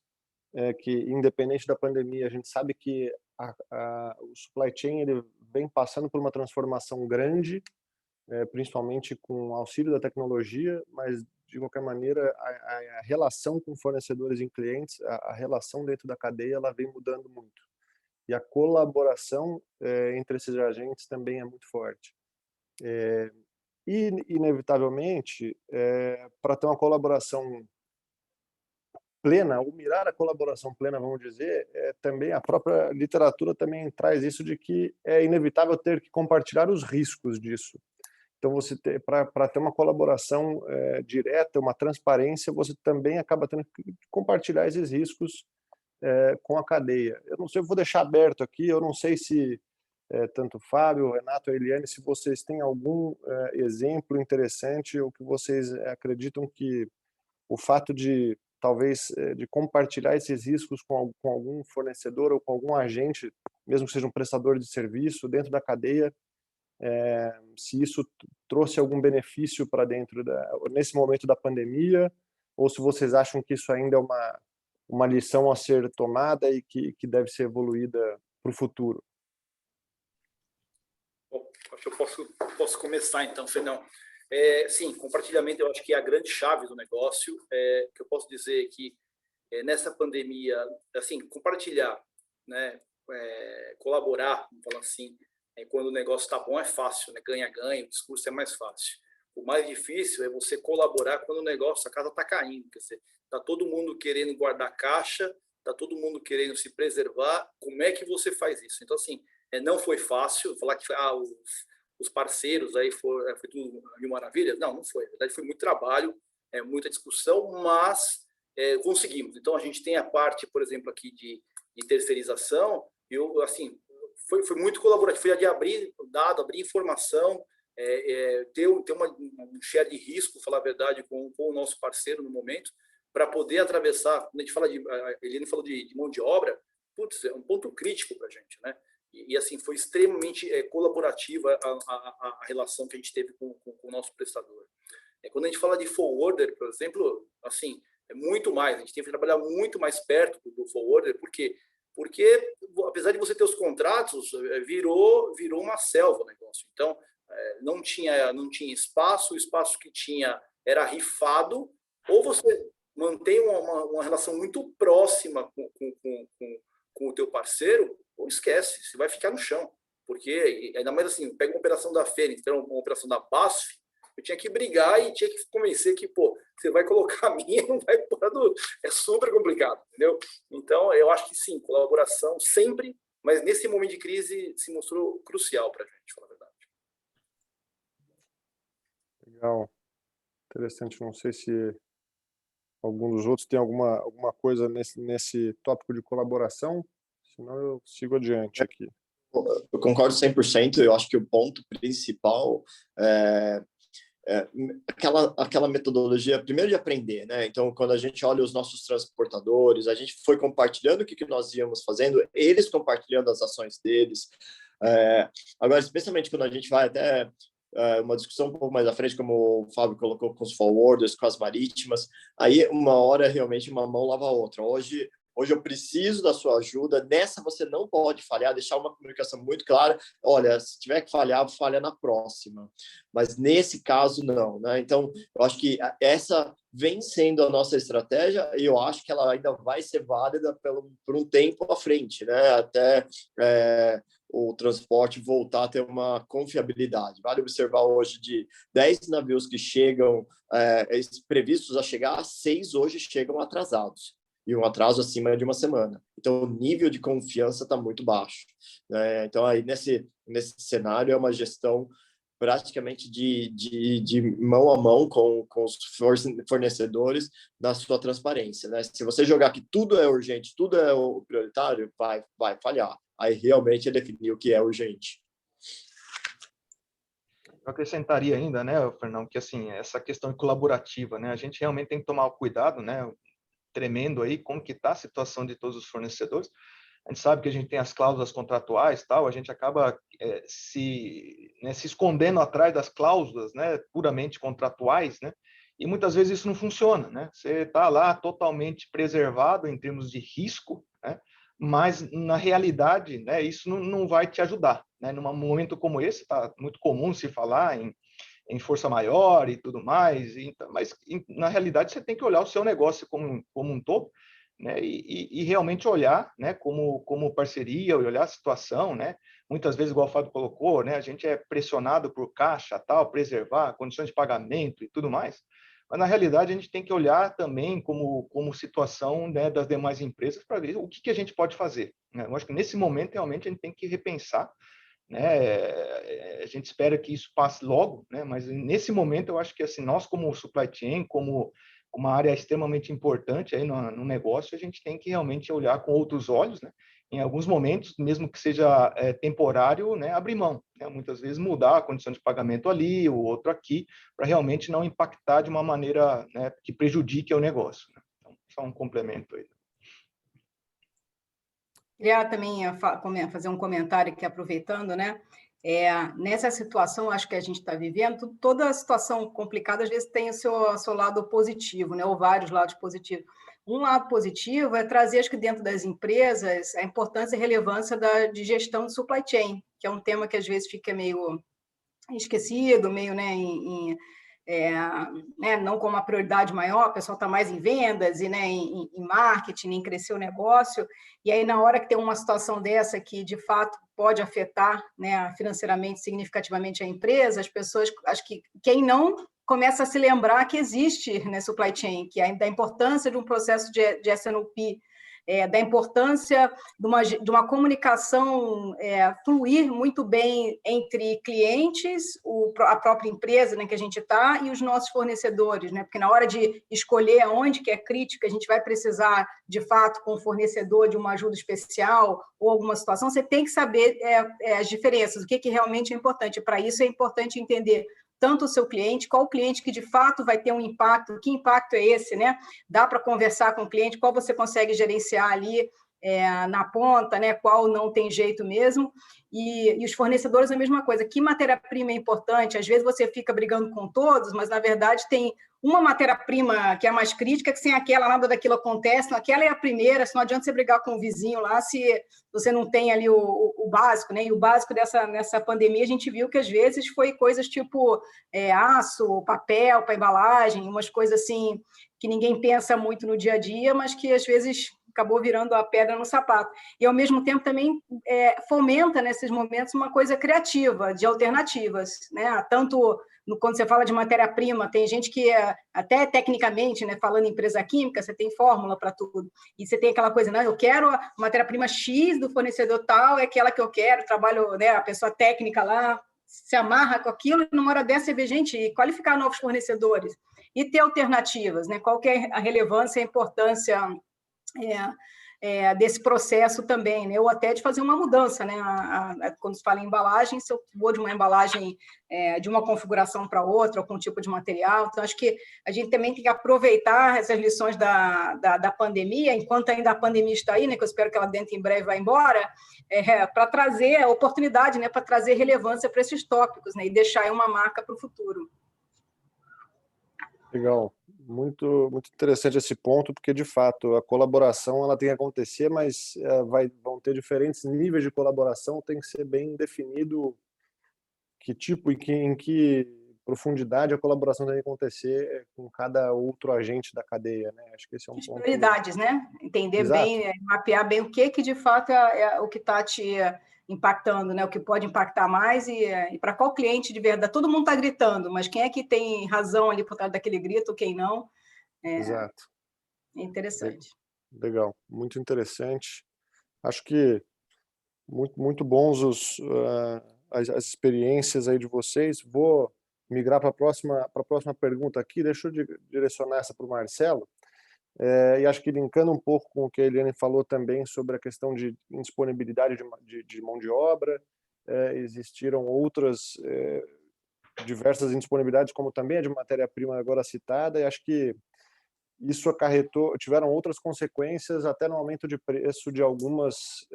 que independente da pandemia, a gente sabe que o supply chain ele vem passando por uma transformação grande, principalmente com o auxílio da tecnologia, mas de qualquer maneira a relação com fornecedores e clientes, a relação dentro da cadeia, ela vem mudando muito. E a colaboração entre esses agentes também é muito forte. E, inevitavelmente, para ter uma colaboração plena, ou mirar a colaboração plena, vamos dizer, também a própria literatura também traz isso de que é inevitável ter que compartilhar os riscos disso. Então, para ter uma colaboração direta, uma transparência, você também acaba tendo que compartilhar esses riscos com a cadeia. Eu não sei, eu vou deixar aberto aqui, eu não sei se tanto Fábio, Renato, Eliane, se vocês têm algum exemplo interessante ou que vocês acreditam que o fato de talvez de compartilhar esses riscos com algum fornecedor ou com algum agente, mesmo que seja um prestador de serviço dentro da cadeia, se isso trouxe algum benefício para dentro nesse momento da pandemia, ou se vocês acham que isso ainda é uma lição a ser tomada e que deve ser evoluída para o futuro. Bom, acho que eu posso começar então, Fernão. Sim, compartilhamento eu acho que é a grande chave do negócio. Que eu posso dizer que nessa pandemia, assim, compartilhar, né, colaborar, vamos falar assim, quando o negócio está bom é fácil, né? Ganha-ganha, o discurso é mais fácil. O mais difícil é você colaborar quando o negócio, a casa está caindo, quer dizer, está todo mundo querendo guardar caixa, está todo mundo querendo se preservar. Como é que você faz isso? Então, assim, não foi fácil falar que os parceiros aí foi tudo mil maravilhas. Não foi. Na verdade, foi muito trabalho, muita discussão, mas conseguimos. Então, a gente tem a parte, por exemplo, aqui de terceirização. Eu, assim, foi muito colaborativo, foi a de abrir dado, abrir informação, ter um share de risco, falar a verdade, com o nosso parceiro no momento, para poder atravessar. Quando a gente fala a Eliane falou de mão de obra, putz, é um ponto crítico para a gente, né? E assim, foi extremamente colaborativa a relação que a gente teve com o nosso prestador. Quando a gente fala de forwarder, por exemplo, assim, é muito mais, a gente tem que trabalhar muito mais perto do forwarder, porque apesar de você ter os contratos, virou uma selva o negócio. Então, não tinha espaço, o espaço que tinha era rifado, ou você mantém uma relação muito próxima com o teu parceiro, ou esquece, você vai ficar no chão. Porque, ainda mais assim, pega uma operação da Fênix, então uma operação da BASF, eu tinha que brigar e tinha que convencer que, você vai colocar a minha, não vai pôr é super complicado, entendeu? Então, eu acho que sim, colaboração sempre, mas nesse momento de crise se mostrou crucial para a gente, falar a verdade. Legal. Interessante, não sei se algum dos outros tem alguma coisa nesse tópico de colaboração, senão eu sigo adiante aqui. Eu concordo 100%, eu acho que o ponto principal é aquela metodologia, primeiro de aprender, né? Então, quando a gente olha os nossos transportadores, a gente foi compartilhando o que nós íamos fazendo, eles compartilhando as ações deles. Agora, especialmente quando a gente vai até uma discussão um pouco mais à frente, como o Fábio colocou com os forwarders, com as marítimas, aí uma hora realmente uma mão lava a outra. Hoje eu preciso da sua ajuda, nessa você não pode falhar, deixar uma comunicação muito clara, olha, se tiver que falhar, falha na próxima, mas nesse caso não, né? Então, eu acho que essa vem sendo a nossa estratégia e eu acho que ela ainda vai ser válida por um tempo à frente, né? Até o transporte voltar a ter uma confiabilidade. Vale observar hoje de 10 navios que chegam, previstos a chegar, 6 hoje chegam atrasados. E um atraso acima de uma semana. Então, o nível de confiança está muito baixo, né? Então, aí nesse cenário, é uma gestão praticamente de mão a mão com os fornecedores na sua transparência, né? Se você jogar que tudo é urgente, tudo é o prioritário, vai falhar. Aí, realmente, é definir o que é urgente. Eu acrescentaria ainda, né, Fernando, que assim, essa questão colaborativa, né? A gente realmente tem que tomar cuidado, né? Tremendo aí, como que está a situação de todos os fornecedores. A gente sabe que a gente tem as cláusulas contratuais, tal, a gente acaba se escondendo atrás das cláusulas, né, puramente contratuais, né, e muitas vezes isso não funciona, né, você está lá totalmente preservado em termos de risco, né, mas na realidade, né, isso não vai te ajudar, né, num momento como esse, tá muito comum se falar em força maior e tudo mais, mas na realidade você tem que olhar o seu negócio como um todo, né, e realmente olhar, né, como parceria, olhar a situação, né, muitas vezes, igual o Fábio colocou, né, a gente é pressionado por caixa, tal, preservar condições de pagamento e tudo mais, mas na realidade a gente tem que olhar também como situação, né, das demais empresas para ver o que a gente pode fazer, né? Eu acho que nesse momento realmente a gente tem que repensar, né? A gente espera que isso passe logo, né? Mas nesse momento eu acho que assim, nós como supply chain, como uma área extremamente importante aí no negócio, a gente tem que realmente olhar com outros olhos, né? Em alguns momentos, mesmo que seja temporário, né, abrir mão, né? Muitas vezes mudar a condição de pagamento ali, o outro aqui, para realmente não impactar de uma maneira, né, que prejudique o negócio, né? Então, só um complemento aí. Queria também fazer um comentário aqui, aproveitando, né? Nessa situação, acho que a gente está vivendo, toda situação complicada, às vezes, tem o seu lado positivo, né? Ou vários lados positivos. Um lado positivo é trazer, acho que dentro das empresas, a importância e relevância de gestão de supply chain, que é um tema que às vezes fica meio esquecido, meio, né, não como uma prioridade maior, o pessoal está mais em vendas e, né, em marketing, em crescer o negócio, e aí na hora que tem uma situação dessa que de fato pode afetar, né, financeiramente significativamente a empresa, as pessoas, acho que quem não começa a se lembrar que existe, né, supply chain, que da importância de um processo de S&OP, da importância de uma comunicação fluir muito bem entre clientes, a própria empresa, né, que a gente está, e os nossos fornecedores, né? Porque na hora de escolher aonde que é crítica, a gente vai precisar, de fato, com o fornecedor de uma ajuda especial ou alguma situação, você tem que saber as diferenças, o que realmente é importante. Para isso é importante entender tanto o seu cliente, qual o cliente que de fato vai ter um impacto, que impacto é esse, né? Dá para conversar com o cliente, qual você consegue gerenciar ali na ponta, né? Qual não tem jeito mesmo, e os fornecedores a mesma coisa, que matéria-prima é importante, às vezes você fica brigando com todos, mas na verdade tem uma matéria-prima que é mais crítica, que sem aquela nada daquilo acontece, aquela é a primeira, se não adianta você brigar com o vizinho lá, se você não tem ali o básico, né? E o básico nessa pandemia, a gente viu que às vezes foi coisas tipo aço, papel para embalagem, umas coisas assim que ninguém pensa muito no dia a dia, mas que às vezes acabou virando a pedra no sapato. E, ao mesmo tempo, também fomenta, nesses momentos, uma coisa criativa, de alternativas, né? Tanto quando você fala de matéria-prima, tem gente que, até tecnicamente, né, falando em empresa química, você tem fórmula para tudo. E você tem aquela coisa, não, eu quero a matéria-prima X do fornecedor tal, é aquela que eu quero, trabalho, né, a pessoa técnica lá, se amarra com aquilo, e numa hora dessa você vê, gente, qualificar novos fornecedores. e ter alternativas, né? Qual que é a relevância e a importância desse processo também, né? Ou até de fazer uma mudança, né? Quando se fala em embalagem, se eu vou de uma embalagem de uma configuração para outra, ou com um tipo de material. Então, acho que a gente também tem que aproveitar essas lições da pandemia, enquanto ainda a pandemia está aí, né? Que eu espero que ela dentro em breve vá embora, para trazer oportunidade, né? Para trazer relevância para esses tópicos, né? E deixar aí uma marca para o futuro. Legal, muito interessante esse ponto, porque de fato a colaboração ela tem que acontecer, mas vão ter diferentes níveis de colaboração, tem que ser bem definido que tipo e em que profundidade a colaboração tem que acontecer com cada outro agente da cadeia, né? Acho que esse é um As ponto. Prioridades, né? Entender Exato. bem, mapear bem o que de fato é o que está te impactando, né? O que pode impactar mais e para qual cliente de verdade. Todo mundo está gritando, mas quem é que tem razão ali por trás daquele grito, quem não? Exato. É interessante. Legal, muito interessante. Acho que muito bons as experiências aí de vocês. Vou migrar para a próxima pergunta aqui. Deixa eu direcionar essa para o Marcelo. E acho que linkando um pouco com o que a Eliane falou também sobre a questão de indisponibilidade de mão de obra, existiram outras diversas indisponibilidades, como também a de matéria-prima agora citada, e acho que isso tiveram outras consequências até no aumento de preço de alguns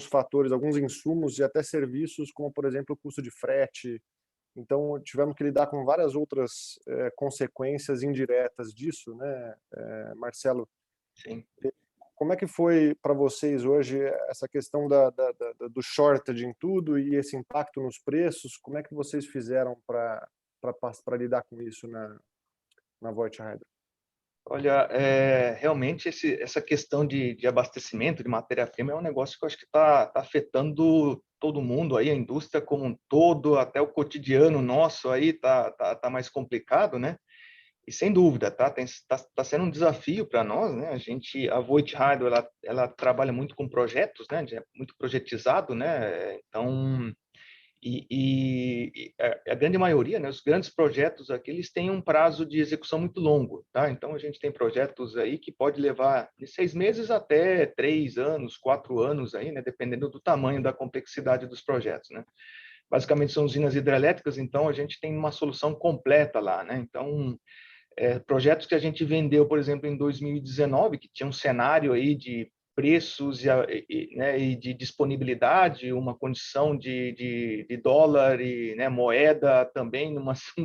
fatores, alguns insumos e até serviços, como por exemplo o custo de frete. Então, tivemos que lidar com várias outras consequências indiretas disso, né, Marcelo? Sim. Como é que foi para vocês hoje essa questão do shortage em tudo e esse impacto nos preços? Como é que vocês fizeram para lidar com isso na Voith Hydro? Olha, realmente essa questão de abastecimento de matéria-prima é um negócio que eu acho que está afetando todo mundo aí, a indústria como um todo, até o cotidiano nosso aí tá mais complicado, né? E sem dúvida, tá sendo um desafio para nós, né? A Voith Hydro, ela trabalha muito com projetos, né? É muito projetizado, né? Então, a grande maioria, né, os grandes projetos aqui, eles têm um prazo de execução muito longo, tá? Então, a gente tem projetos aí que pode levar de 6 meses até 3 anos, 4 anos aí, né, dependendo do tamanho da complexidade dos projetos, né? Basicamente, são usinas hidrelétricas, então a gente tem uma solução completa lá, né? Então, projetos que a gente vendeu, por exemplo, em 2019, que tinha um cenário aí de preços né, e de disponibilidade, uma condição de dólar e, né, moeda também num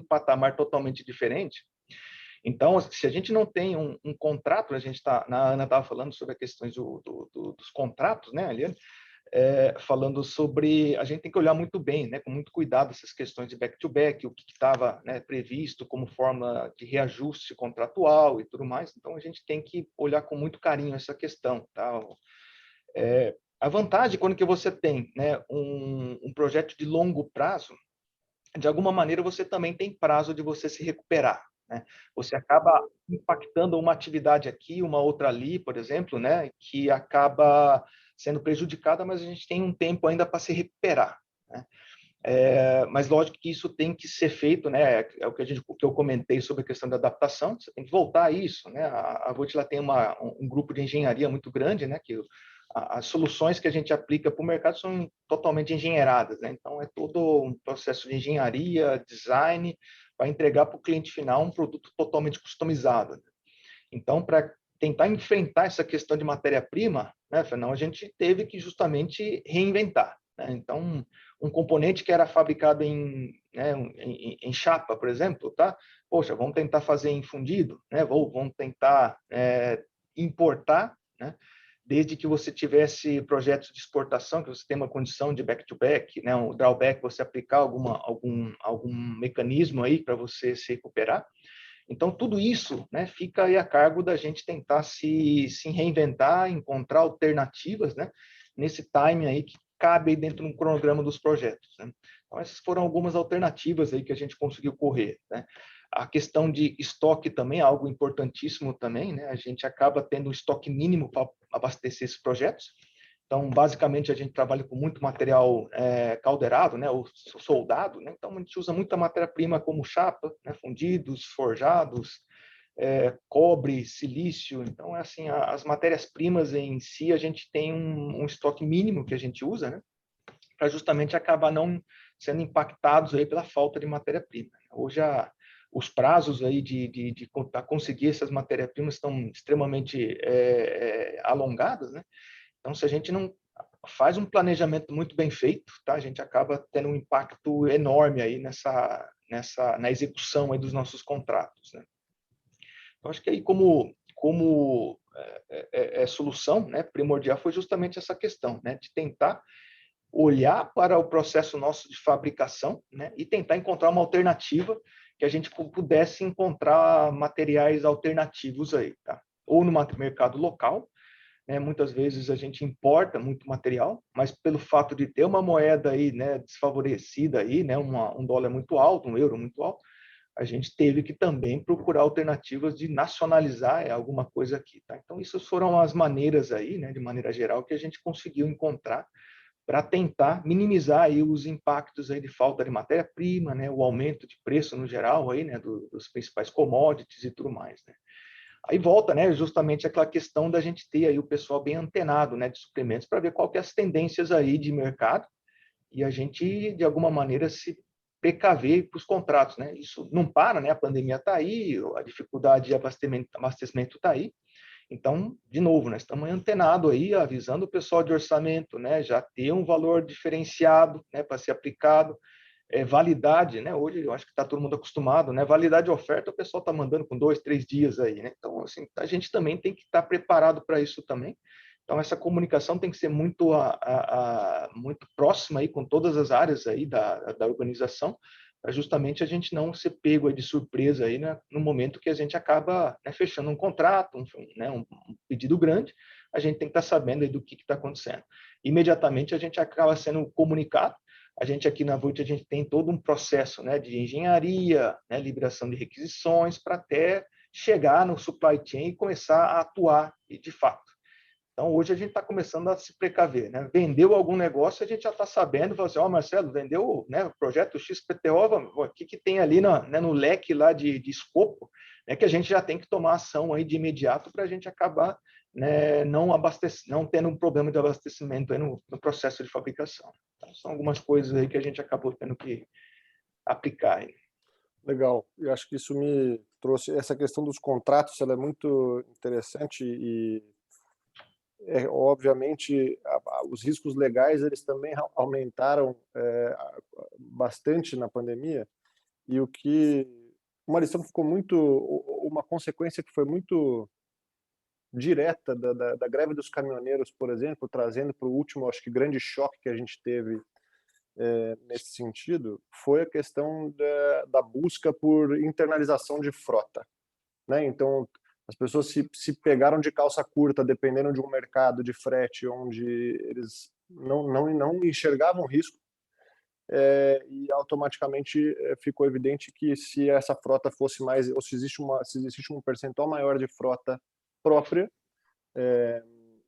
patamar totalmente diferente. Então, se a gente não tem um contrato, a Ana estava falando sobre as questões dos contratos, né, Eliane? Falando sobre, a gente tem que olhar muito bem, né, com muito cuidado essas questões de back-to-back, o que estava, né, previsto como forma de reajuste contratual e tudo mais. Então, a gente tem que olhar com muito carinho essa questão, tá? A vantagem, quando que você tem, né, um projeto de longo prazo, de alguma maneira você também tem prazo de você se recuperar, né? Você acaba impactando uma atividade aqui, uma outra ali, por exemplo, né, que acaba sendo prejudicada, mas a gente tem um tempo ainda para se recuperar, né? Mas lógico que isso tem que ser feito, né? É o que eu comentei sobre a questão da adaptação. Você tem que voltar a isso, né? A Voith tem um grupo de engenharia muito grande, né? Que as soluções que a gente aplica para o mercado são totalmente engenheiradas, né? Então é todo um processo de engenharia, design, para entregar para o cliente final um produto totalmente customizado, né? Então, para tentar enfrentar essa questão de matéria-prima, né, Fernão, a gente teve que justamente reinventar, né? Então, um componente que era fabricado em chapa, por exemplo, tá? Poxa, vamos tentar fazer em fundido, né? Vamos tentar importar, né? Desde que você tivesse projetos de exportação, que você tem uma condição de back-to-back, né? Um drawback, você aplicar algum mecanismo aí para você se recuperar. Então, tudo isso, né, fica aí a cargo da gente tentar se reinventar, encontrar alternativas, né, nesse time aí que cabe dentro do cronograma dos projetos, né? Então, essas foram algumas alternativas aí que a gente conseguiu correr, né? A questão de estoque também é algo importantíssimo também, né? A gente acaba tendo um estoque mínimo para abastecer esses projetos. Então, basicamente, a gente trabalha com muito material caldeirado, né, ou soldado, né? Então, a gente usa muita matéria-prima como chapa, né, fundidos, forjados, cobre, silício. Então, assim, as matérias-primas em si, a gente tem um estoque mínimo que a gente usa, né, para justamente acabar não sendo impactados aí pela falta de matéria-prima. Hoje, os prazos aí de conseguir essas matérias-primas estão extremamente alongados, né? Então, se a gente não faz um planejamento muito bem feito, tá? A gente acaba tendo um impacto enorme aí na execução aí dos nossos contratos, né? Então, acho que aí como solução, né, primordial foi justamente essa questão, né, de tentar olhar para o processo nosso de fabricação, né, e tentar encontrar uma alternativa que a gente pudesse encontrar materiais alternativos aí, tá? Ou no mercado local, né, muitas vezes a gente importa muito material, mas pelo fato de ter uma moeda aí, né, desfavorecida aí, né, um dólar muito alto, um euro muito alto, a gente teve que também procurar alternativas de nacionalizar alguma coisa aqui, tá? Então, essas foram as maneiras aí, né, de maneira geral, que a gente conseguiu encontrar para tentar minimizar aí os impactos aí de falta de matéria-prima, né, o aumento de preço no geral aí, né, dos principais commodities e tudo mais, né? Aí volta, né, justamente aquela questão da gente ter aí o pessoal bem antenado, né, de suprimentos para ver qual que é as tendências aí de mercado e a gente, de alguma maneira, se precaver para os contratos, né? Isso não para, né? A pandemia está aí, a dificuldade de abastecimento está aí. Então, de novo, nós estamos antenados aí, avisando o pessoal de orçamento, né? Já ter um valor diferenciado, né, para ser aplicado. Validade, né? Hoje eu acho que está todo mundo acostumado, né? Validade de oferta, o pessoal está mandando com 2, 3 dias aí, né? Então, assim, a gente também tem que estar preparado para isso também. Então, essa comunicação tem que ser muito, muito próxima aí com todas as áreas aí da organização, para justamente a gente não ser pego aí de surpresa aí, né, no momento que a gente acaba, né, fechando um contrato, um pedido grande, a gente tem que estar sabendo aí do que está acontecendo. Imediatamente a gente acaba sendo comunicado. A gente aqui na Voit, a gente tem todo um processo, né, de engenharia, né, liberação de requisições, para até chegar no supply chain e começar a atuar de fato. Então, hoje a gente está começando a se precaver, né? Vendeu algum negócio, a gente já está sabendo, fala assim, Marcelo, vendeu, né, o projeto XPTO, o que tem ali no leque lá de escopo, né, que a gente já tem que tomar ação aí de imediato para a gente acabar, né, não tendo um problema de abastecimento aí no processo de fabricação. Então, são algumas coisas aí que a gente acabou tendo que aplicar aí. Legal. Eu acho que isso me trouxe essa questão dos contratos, ela é muito interessante e obviamente os riscos legais eles também aumentaram bastante na pandemia e uma lição que ficou muito, uma consequência que foi muito direta da greve dos caminhoneiros, por exemplo, trazendo para o último, acho que grande choque que a gente teve nesse sentido, foi a questão da busca por internalização de frota, né? Então, as pessoas se pegaram de calça curta, dependendo de um mercado de frete onde eles não enxergavam risco, e automaticamente ficou evidente que se essa frota fosse mais, ou se existe um percentual maior de frota própria,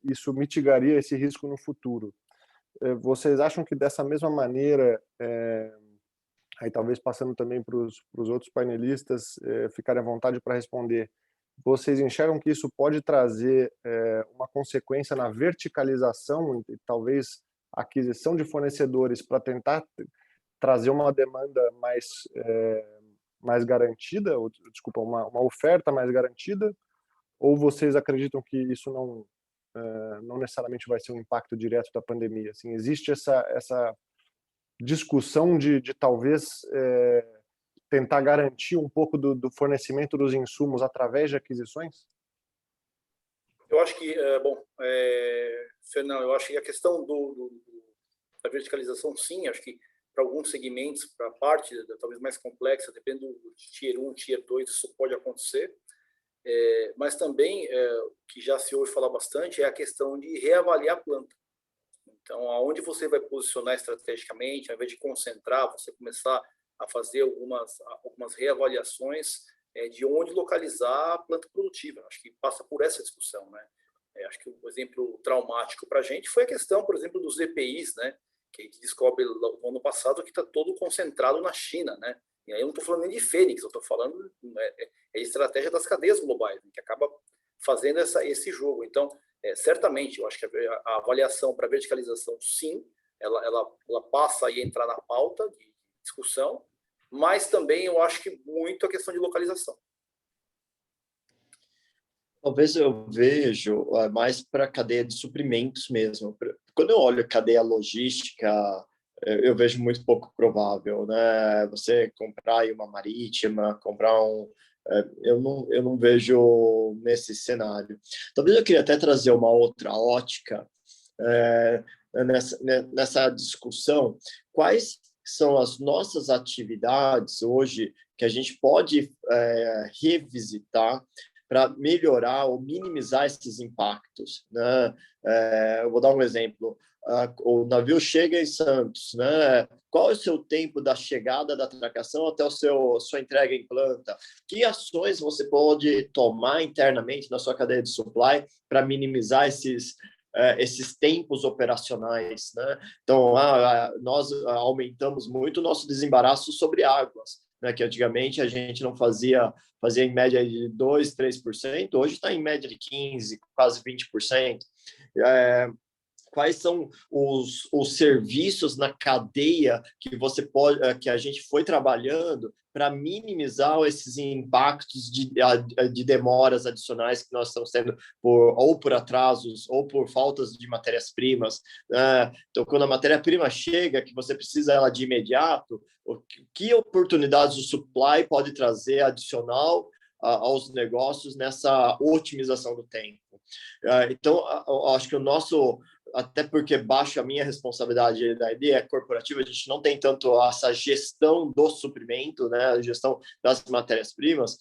isso mitigaria esse risco no futuro. Vocês acham que dessa mesma maneira, aí talvez passando também para os outros painelistas ficarem à vontade para responder, vocês enxergam que isso pode trazer uma consequência na verticalização e talvez aquisição de fornecedores para tentar trazer uma demanda mais garantida, ou, desculpa, uma oferta mais garantida, ou vocês acreditam que isso não necessariamente vai ser um impacto direto da pandemia? Assim, existe essa discussão de talvez tentar garantir um pouco do fornecimento dos insumos através de aquisições? Eu acho que, Fernando, eu acho que a questão da verticalização, sim, acho que para alguns segmentos, para a parte talvez mais complexa, dependendo do Tier 1, Tier 2, isso pode acontecer. Mas também, o que já se ouve falar bastante, é a questão de reavaliar a planta. Então, aonde você vai posicionar estrategicamente, ao invés de concentrar, você começar a fazer algumas reavaliações de onde localizar a planta produtiva. Acho que passa por essa discussão, né? Acho que um exemplo traumático para a gente foi a questão, por exemplo, dos EPIs, né? Que a gente descobre no ano passado que está todo concentrado na China, né? E aí eu não estou falando nem de Fênix, eu estou falando a estratégia das cadeias globais, né, que acaba fazendo esse jogo. Então, certamente, eu acho que a avaliação para verticalização, sim, ela passa a entrar na pauta de discussão, mas também eu acho que muito a questão de localização. Talvez eu vejo mais para a cadeia de suprimentos mesmo. Quando eu olho cadeia logística, eu vejo muito pouco provável, né? Você comprar aí uma marítima, comprar eu não vejo nesse cenário. Talvez eu queria até trazer uma outra ótica nessa discussão. Quais são as nossas atividades hoje que a gente pode revisitar para melhorar ou minimizar esses impactos, né? Eu vou dar um exemplo. O navio chega em Santos, né? Qual é o seu tempo da chegada da atracação até sua entrega em planta? Que ações você pode tomar internamente na sua cadeia de supply para minimizar esses tempos operacionais, né? Então, nós aumentamos muito o nosso desembaraço sobre águas, né, que antigamente a gente não fazia em média de 2%, 3%, hoje está em média de 15%, quase 20%. Quais são os serviços na cadeia que a gente foi trabalhando para minimizar esses impactos de demoras adicionais que nós estamos tendo ou por atrasos ou por faltas de matérias-primas. Então, quando a matéria-prima chega, que você precisa ela de imediato, que oportunidades o supply pode trazer adicional aos negócios nessa otimização do tempo? Então, eu acho que até porque baixa a minha responsabilidade da ideia corporativa, a gente não tem tanto essa gestão do suprimento, né, a gestão das matérias-primas.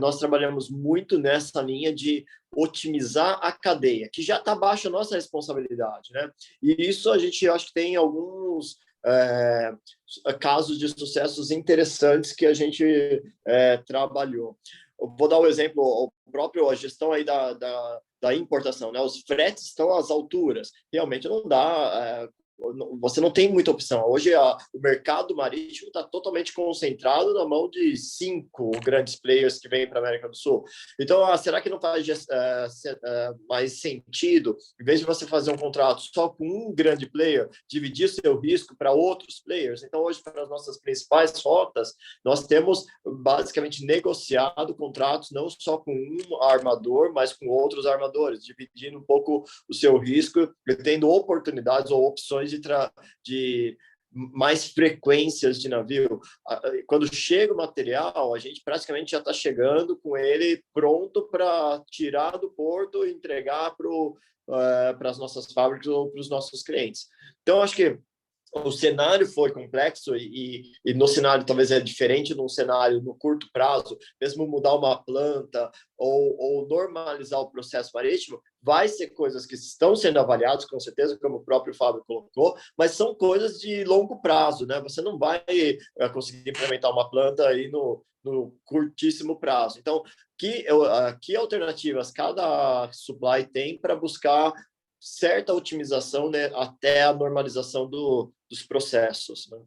Nós trabalhamos muito nessa linha de otimizar a cadeia, que já está abaixo a nossa responsabilidade, né? E isso a gente acho que tem alguns casos de sucessos interessantes que a gente trabalhou. Eu vou dar um exemplo, a gestão aí da importação, né? Os fretes estão às alturas. Realmente não dá, você não tem muita opção. Hoje o mercado marítimo está totalmente concentrado na mão de 5 grandes players que vêm para a América do Sul. Então, será que não faz mais sentido, em vez de você fazer um contrato só com um grande player, dividir seu risco para outros players? Então, hoje, para as nossas principais rotas, nós temos basicamente negociado contratos não só com um armador, mas com outros armadores, dividindo um pouco o seu risco e tendo oportunidades ou opções de mais frequências de navio. Quando chega o material, a gente praticamente já está chegando com ele pronto para tirar do porto e entregar para as nossas fábricas ou para os nossos clientes. Então, acho que o cenário foi complexo e no cenário talvez é diferente num cenário no curto prazo, mesmo mudar uma planta ou normalizar o processo marítimo, vai ser coisas que estão sendo avaliadas, com certeza, como o próprio Fábio colocou, mas são coisas de longo prazo, né? Você não vai conseguir implementar uma planta aí no curtíssimo prazo. Então, que alternativas cada supply tem para buscar certa otimização, né, até a normalização dos processos, né?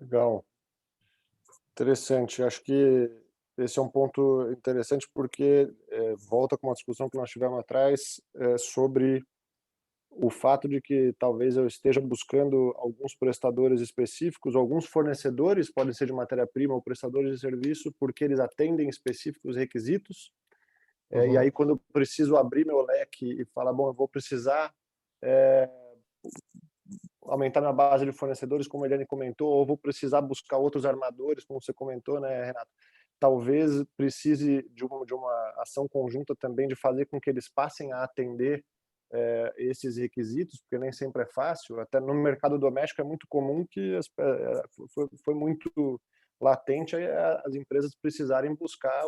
Legal. Interessante. Acho que esse é um ponto interessante porque volta com uma discussão que nós tivemos atrás sobre o fato de que talvez eu esteja buscando alguns prestadores específicos, alguns fornecedores, podem ser de matéria-prima ou prestadores de serviço, porque eles atendem específicos requisitos. E aí, quando eu preciso abrir meu leque e falar, bom, eu vou precisar aumentar minha base de fornecedores, como a Eliane comentou, ou vou precisar buscar outros armadores, como você comentou, né, Renato? Talvez precise de uma ação conjunta também de fazer com que eles passem a atender esses requisitos, porque nem sempre é fácil. Até no mercado doméstico é muito comum que foi muito latente as empresas precisarem buscar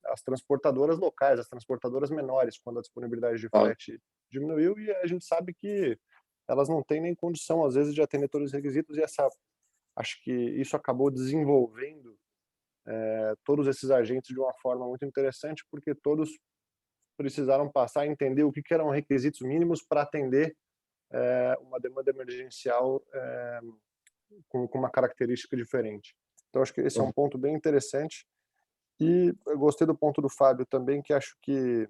as transportadoras locais, as transportadoras menores, quando a disponibilidade de frete diminuiu, e a gente sabe que elas não têm nem condição, às vezes, de atender todos os requisitos, e acho que isso acabou desenvolvendo todos esses agentes de uma forma muito interessante, porque todos precisaram passar a entender o que eram requisitos mínimos para atender uma demanda emergencial com uma característica diferente. Então, acho que esse é um ponto bem interessante. E eu gostei do ponto do Fábio também, que acho que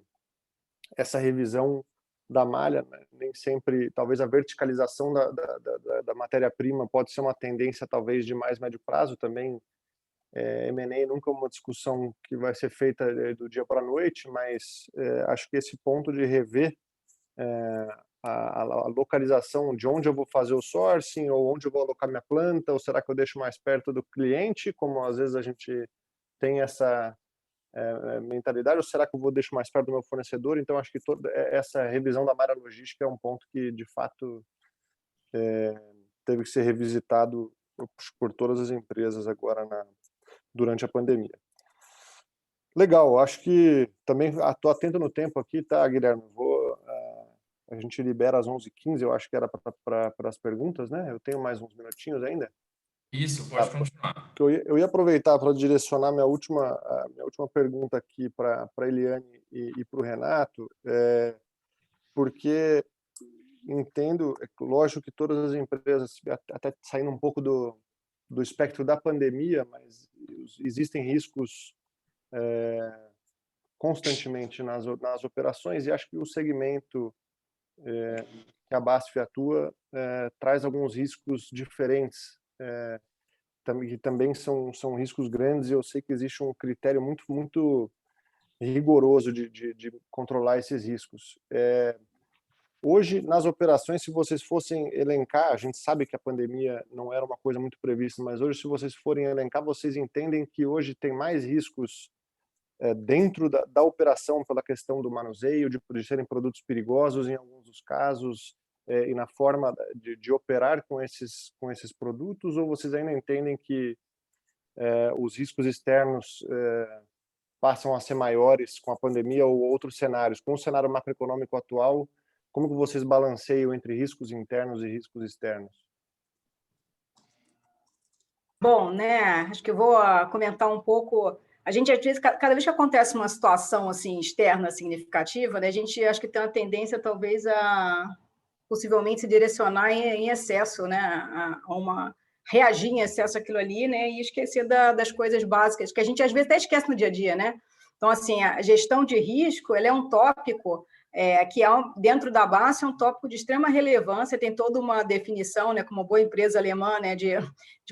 essa revisão da malha, né, nem sempre, talvez a verticalização da matéria-prima pode ser uma tendência talvez de mais médio prazo também. M&A nunca é uma discussão que vai ser feita do dia para a noite, mas acho que esse ponto de rever a localização de onde eu vou fazer o sourcing, ou onde eu vou alocar minha planta, ou será que eu deixo mais perto do cliente, como às vezes a gente tem essa mentalidade, ou será que eu vou deixar mais perto do meu fornecedor? Então, acho que toda essa revisão da malha logística é um ponto que, de fato, teve que ser revisitado por todas as empresas agora durante a pandemia. Legal, acho que também estou atento no tempo aqui, tá, Guilherme? A gente libera às 11h15, eu acho que era para as perguntas, né? Eu tenho mais uns minutinhos ainda. Isso, pode continuar. Eu ia aproveitar para direcionar minha última pergunta aqui para a Eliane e para o Renato, porque entendo, lógico que todas as empresas, até saindo um pouco do espectro da pandemia, mas existem riscos constantemente nas operações, e acho que o segmento que a BASF atua traz alguns riscos diferentes, que também são riscos grandes, e eu sei que existe um critério muito, muito rigoroso de controlar esses riscos. Hoje, nas operações, se vocês fossem elencar, a gente sabe que a pandemia não era uma coisa muito prevista, mas hoje, se vocês forem elencar, vocês entendem que hoje tem mais riscos dentro da operação pela questão do manuseio, de serem produtos perigosos em alguns dos casos, e na forma de operar com esses produtos, ou vocês ainda entendem que os riscos externos passam a ser maiores com a pandemia ou outros cenários? Com o cenário macroeconômico atual, como que vocês balanceiam entre riscos internos e riscos externos? Bom, né, acho que eu vou comentar um pouco. A gente, às vezes, cada vez que acontece uma situação assim externa significativa, né, a gente acho que tem uma tendência talvez a possivelmente se direcionar em excesso, né, reagir em excesso àquilo ali, né, e esquecer das coisas básicas que a gente às vezes até esquece no dia a dia, né? Então, assim, a gestão de risco, ela é um tópico que dentro da BASF é um tópico de extrema relevância, tem toda uma definição, né, como boa empresa alemã, né, de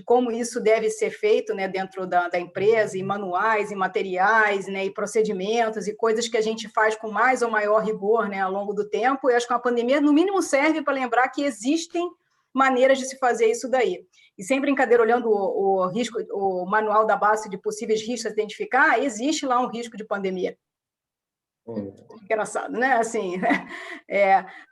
como isso deve ser feito, né, dentro da empresa, e manuais, e materiais, né, e procedimentos, e coisas que a gente faz com mais ou maior rigor, né, ao longo do tempo. E acho que a pandemia, no mínimo, serve para lembrar que existem maneiras de se fazer isso daí. E sem brincadeira, olhando o risco, o manual da BASF de possíveis riscos a identificar, existe lá um risco de pandemia. Engraçado, né? Assim,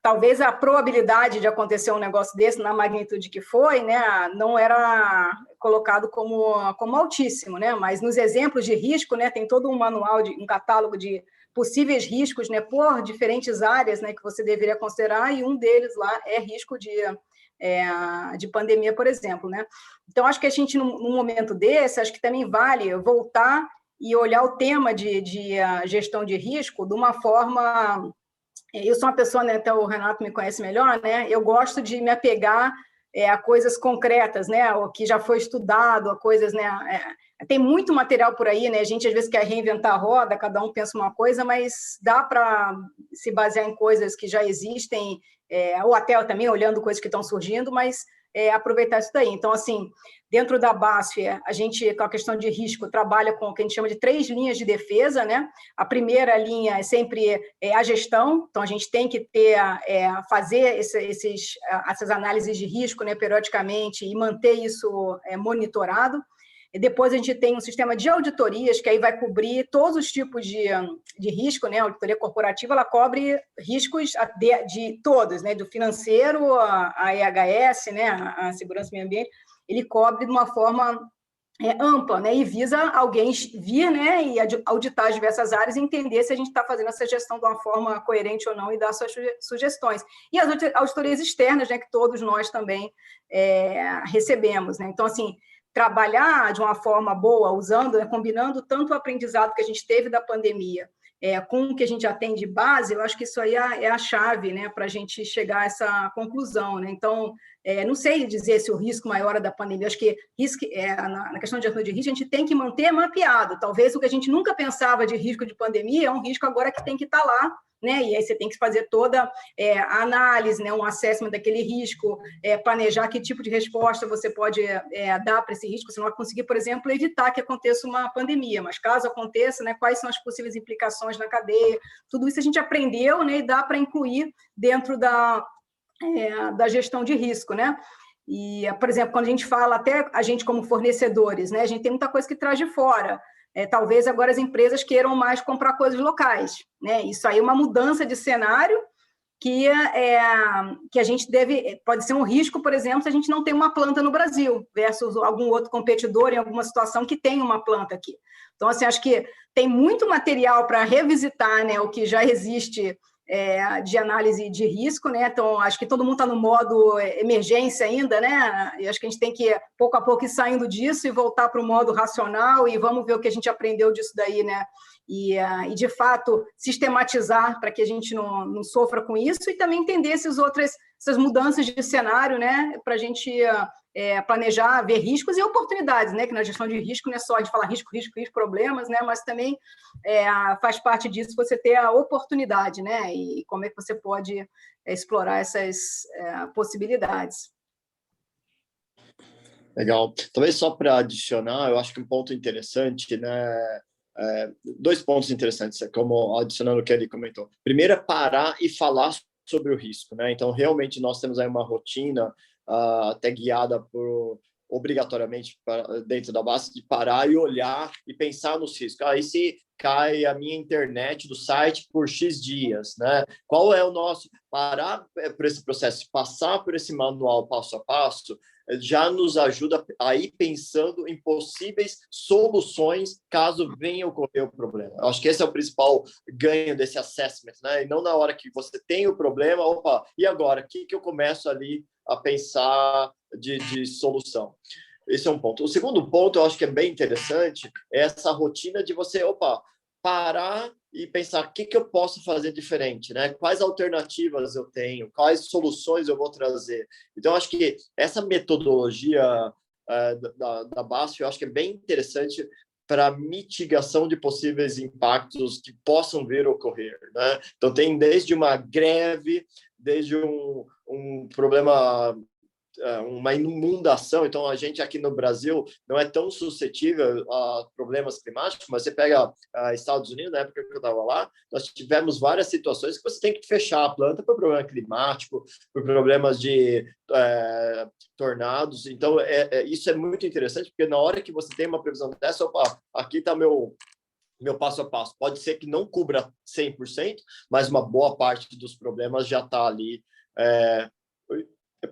talvez a probabilidade de acontecer um negócio desse na magnitude que foi, né, não era colocado como altíssimo, né? Mas nos exemplos de risco, né, tem todo um manual, um catálogo de possíveis riscos, né, por diferentes áreas, né, que você deveria considerar, e um deles lá é risco de pandemia, por exemplo, né? Então, acho que a gente, num momento desse, acho que também vale voltar e olhar o tema de gestão de risco de uma forma... Eu sou uma pessoa, né, até o Renato me conhece melhor, né? Eu gosto de me apegar a coisas concretas, né? O que já foi estudado, a coisas, né? Tem muito material por aí, né? A gente às vezes quer reinventar a roda, cada um pensa uma coisa, mas dá para se basear em coisas que já existem, ou até também olhando coisas que estão surgindo, mas aproveitar isso daí. Então, assim, dentro da BASF, a gente, com a questão de risco, trabalha com o que a gente chama de 3 linhas de defesa, né? A primeira linha é sempre a gestão, então a gente tem que fazer essas análises de risco, né, periodicamente, e manter isso monitorado. E depois a gente tem um sistema de auditorias, que aí vai cobrir todos os tipos de risco, né? A auditoria corporativa, ela cobre riscos de todos, né? Do financeiro, a EHS, né? A segurança do meio ambiente, ele cobre de uma forma ampla, né? E visa alguém vir, né? E auditar as diversas áreas e entender se a gente está fazendo essa gestão de uma forma coerente ou não, e dar suas sugestões. E as auditorias externas, né? Que todos nós também recebemos, né? Então, assim, trabalhar de uma forma boa, usando, combinando tanto o aprendizado que a gente teve da pandemia com o que a gente já tem de base, eu acho que isso aí é a chave, né, para a gente chegar a essa conclusão, né? Então, não sei dizer se o risco maior é da pandemia, acho que na questão de risco, a gente tem que manter mapeado. Talvez o que a gente nunca pensava de risco de pandemia é um risco agora que tem que estar lá, né? E aí você tem que fazer toda a análise, né? Um assessment daquele risco, planejar que tipo de resposta você pode dar para esse risco. Você não vai conseguir, por exemplo, evitar que aconteça uma pandemia, mas caso aconteça, né? Quais são as possíveis implicações na cadeia? Tudo isso a gente aprendeu, né? E dá para incluir dentro da gestão de risco, né? E, por exemplo, quando a gente fala, até a gente como fornecedores, né? A gente tem muita coisa que traz de fora. Talvez agora as empresas queiram mais comprar coisas locais, né? Isso aí é uma mudança de cenário que a gente pode ser um risco, por exemplo, se a gente não tem uma planta no Brasil, versus algum outro competidor em alguma situação que tem uma planta aqui. Então, assim, acho que tem muito material para revisitar, né, o que já existe de análise de risco, né? Então, acho que todo mundo está no modo emergência ainda, né? E acho que a gente tem que, pouco a pouco, ir saindo disso e voltar para o modo racional e vamos ver o que a gente aprendeu disso daí, né? E de fato, sistematizar para que a gente não sofra com isso e também entender essas mudanças de cenário, né? Para a gente planejar, ver riscos e oportunidades, né? Que na gestão de risco não é só de falar risco, problemas, né? Mas também faz parte disso você ter a oportunidade, né? E como é que você pode explorar essas possibilidades. Legal. Talvez só para adicionar, eu acho que um ponto interessante, né? Dois pontos interessantes, como adicionando o que ele comentou. Primeiro é parar e falar sobre o risco, né? Então, realmente, nós temos aí uma rotina até guiada obrigatoriamente dentro da base de parar e olhar e pensar nos riscos. E se cai a minha internet do site por X dias, né? Qual é o nosso... Parar por esse processo, passar por esse manual passo a passo, já nos ajuda a ir pensando em possíveis soluções caso venha ocorrer o problema. Eu acho que esse é o principal ganho desse assessment, né? E não na hora que você tem o problema, e agora? O que eu começo ali a pensar de solução? Esse é um ponto. O segundo ponto, eu acho que é bem interessante, é essa rotina de você, parar e pensar o que eu posso fazer diferente, né? Quais alternativas eu tenho, quais soluções eu vou trazer. Então, acho que essa metodologia da BASF, eu acho que é bem interessante para mitigação de possíveis impactos que possam vir a ocorrer, né? Então, tem desde uma greve, desde um problema, uma inundação. Então, a gente aqui no Brasil não é tão suscetível a problemas climáticos, mas você pega Estados Unidos, na época que eu estava lá, nós tivemos várias situações que você tem que fechar a planta por problema climático, por problemas de tornados. Então, isso é muito interessante, porque na hora que você tem uma previsão dessa, aqui está meu passo a passo. Pode ser que não cubra 100%, mas uma boa parte dos problemas já está ali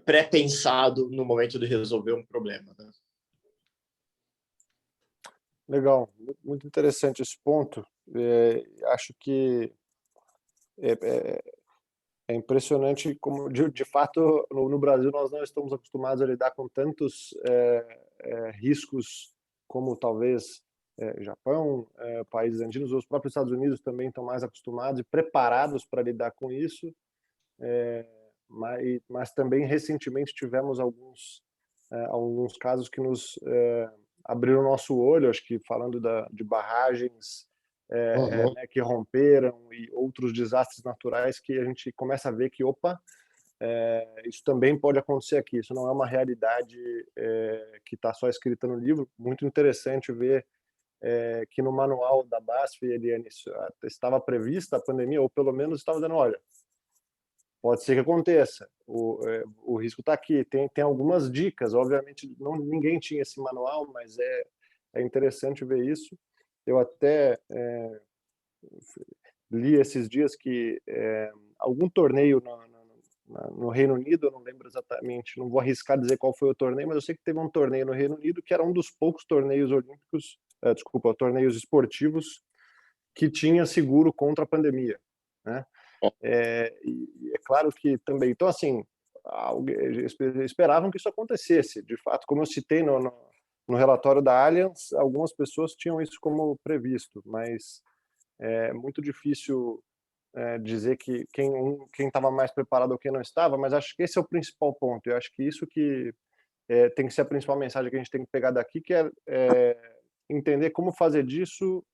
pré-pensado no momento de resolver um problema, né? Legal, muito interessante esse ponto. Acho que é impressionante como, de fato, no Brasil nós não estamos acostumados a lidar com tantos riscos como talvez Japão, países andinos, os próprios Estados Unidos também estão mais acostumados e preparados para lidar com isso. Mas também recentemente tivemos alguns casos que nos abriram o nosso olho, acho que falando de barragens né, que romperam e outros desastres naturais que a gente começa a ver que, isso também pode acontecer aqui, isso não é uma realidade que está só escrita no livro. Muito interessante ver que no manual da BASF, Eliane, estava prevista a pandemia, ou pelo menos estava dizendo, olha, pode ser que aconteça. O risco está aqui. Tem algumas dicas. Obviamente, ninguém tinha esse manual, mas é interessante ver isso. Eu até li esses dias que algum torneio no Reino Unido, eu não lembro exatamente, não vou arriscar dizer qual foi o torneio, mas eu sei que teve um torneio no Reino Unido que era um dos poucos torneios olímpicos, torneios esportivos que tinha seguro contra a pandemia, né? E é claro que também, então assim, esperavam que isso acontecesse, de fato, como eu citei no relatório da Allianz, algumas pessoas tinham isso como previsto, mas é muito difícil dizer que quem estava mais preparado ou quem não estava, mas acho que esse é o principal ponto. Eu acho que isso que tem que ser a principal mensagem que a gente tem que pegar daqui, que é entender como fazer disso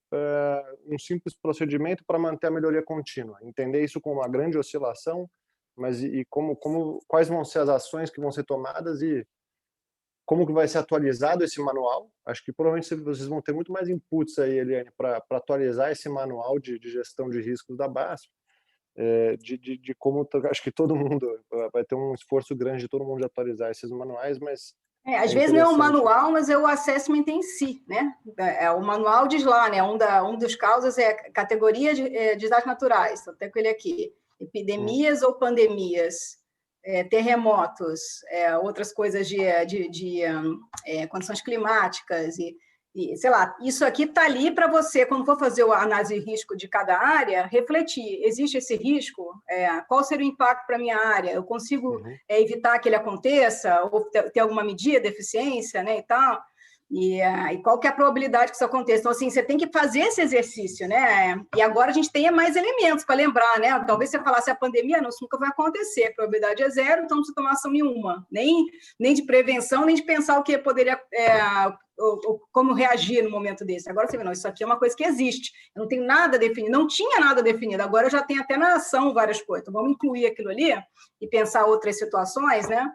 um simples procedimento para manter a melhoria contínua. Entender isso como uma grande oscilação, mas quais vão ser as ações que vão ser tomadas e como que vai ser atualizado esse manual. Acho que provavelmente vocês vão ter muito mais inputs aí, Eliane, para atualizar esse manual de gestão de riscos da BASF, de como acho que todo mundo vai ter um esforço grande de todo mundo de atualizar esses manuais, mas às vezes não é o manual, mas é o assessment em si, né? O manual diz lá, né? Um dos causas é categoria de desastres naturais, estou até com ele aqui, epidemias ou pandemias, terremotos, outras coisas de condições climáticas e, sei lá, isso aqui está ali para você, quando for fazer a análise de risco de cada área, refletir, existe esse risco? Qual seria o impacto para a minha área? Eu consigo evitar que ele aconteça? Ou ter alguma medida de eficiência, né, e tal? E qual que é a probabilidade que isso aconteça? Então, assim, você tem que fazer esse exercício, né? E agora a gente tem mais elementos para lembrar, né? Talvez você falasse a pandemia, não, isso nunca vai acontecer, a probabilidade é zero, então não precisa tomar ação nenhuma, nem de prevenção, nem de pensar o que poderia, como reagir no momento desse. Agora você vê, não, isso aqui é uma coisa que existe, eu não tenho nada definido, não tinha nada definido, agora eu já tenho até na ação várias coisas, então vamos incluir aquilo ali e pensar outras situações, né?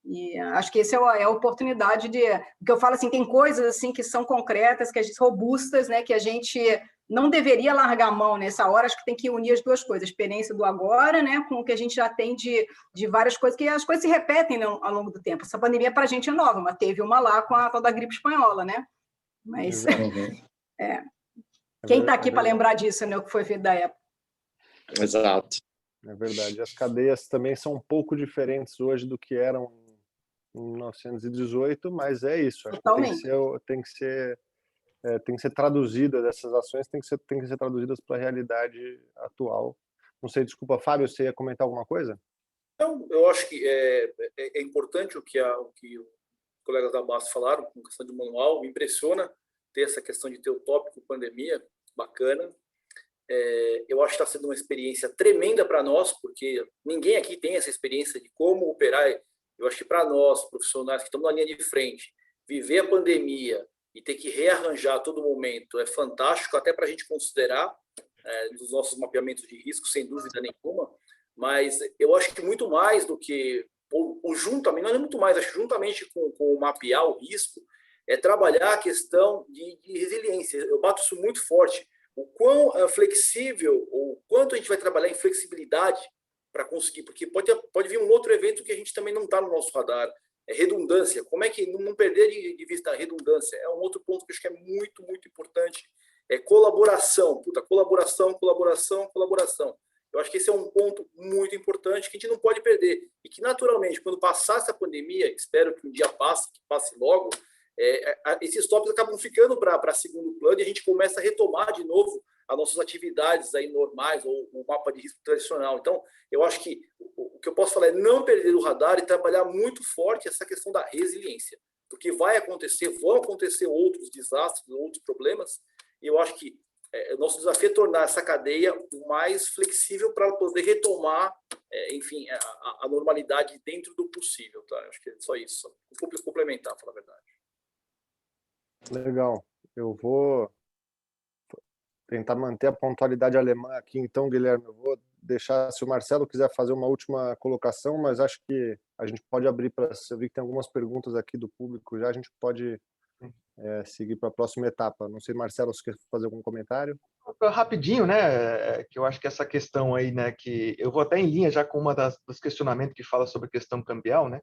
E acho que essa é a oportunidade porque eu falo assim, tem coisas assim que são concretas, robustas, né, que a gente não deveria largar a mão nessa hora, acho que tem que unir as duas coisas, a experiência do agora, né, com o que a gente já tem de várias coisas, que as coisas se repetem ao longo do tempo. Essa pandemia para a gente é nova, mas teve uma lá com a tal da gripe espanhola, né? Mas quem está aqui para lembrar disso, né, o que foi feito da época? Exato. É verdade. As cadeias também são um pouco diferentes hoje do que eram em 1918, mas é isso. Acho que tem que ser traduzida, essas ações tem que ser traduzidas para a realidade atual. Não sei, desculpa, Fábio, você ia comentar alguma coisa? Então, eu acho que é importante o que os colegas da BASF falaram, com questão de manual, me impressiona ter essa questão de ter o tópico pandemia, bacana. Eu acho que está sendo uma experiência tremenda para nós, porque ninguém aqui tem essa experiência de como operar. Eu acho que para nós, profissionais que estamos na linha de frente, viver a pandemia e ter que rearranjar a todo momento é fantástico, até para a gente considerar nos nossos mapeamentos de risco, sem dúvida nenhuma. Mas eu acho que muito mais do que juntamente, não é muito mais, acho que juntamente com o mapear o risco, é trabalhar a questão de resiliência. Eu bato isso muito forte. O quão flexível, ou quanto a gente vai trabalhar em flexibilidade para conseguir, porque pode vir um outro evento que a gente também não está no nosso radar. Redundância. Como é que não perder de vista a redundância? É um outro ponto que eu acho que é muito, muito importante. Colaboração. Colaboração. Eu acho que esse é um ponto muito importante que a gente não pode perder. E que, naturalmente, quando passar essa pandemia, espero que um dia que passe logo, esses tópicos acabam ficando para segundo plano e a gente começa a retomar de novo as nossas atividades aí normais ou o mapa de risco tradicional. Então, eu acho que o que eu posso falar é não perder o radar e trabalhar muito forte essa questão da resiliência, porque vão acontecer outros desastres, outros problemas, e eu acho que o nosso desafio é tornar essa cadeia o mais flexível para poder retomar, enfim, a normalidade dentro do possível. Tá? Eu acho que é só isso. Só complementar, para falar a verdade. Legal. Eu vou tentar manter a pontualidade alemã aqui, então, Guilherme. Eu vou deixar, se o Marcelo quiser fazer uma última colocação, mas acho que a gente pode abrir para... Eu vi que tem algumas perguntas aqui do público já, a gente pode seguir para a próxima etapa. Não sei, Marcelo, se quer fazer algum comentário? Rapidinho, né, que eu acho que essa questão aí, né, que eu vou até em linha já com uma dos questionamentos que fala sobre a questão cambial, né,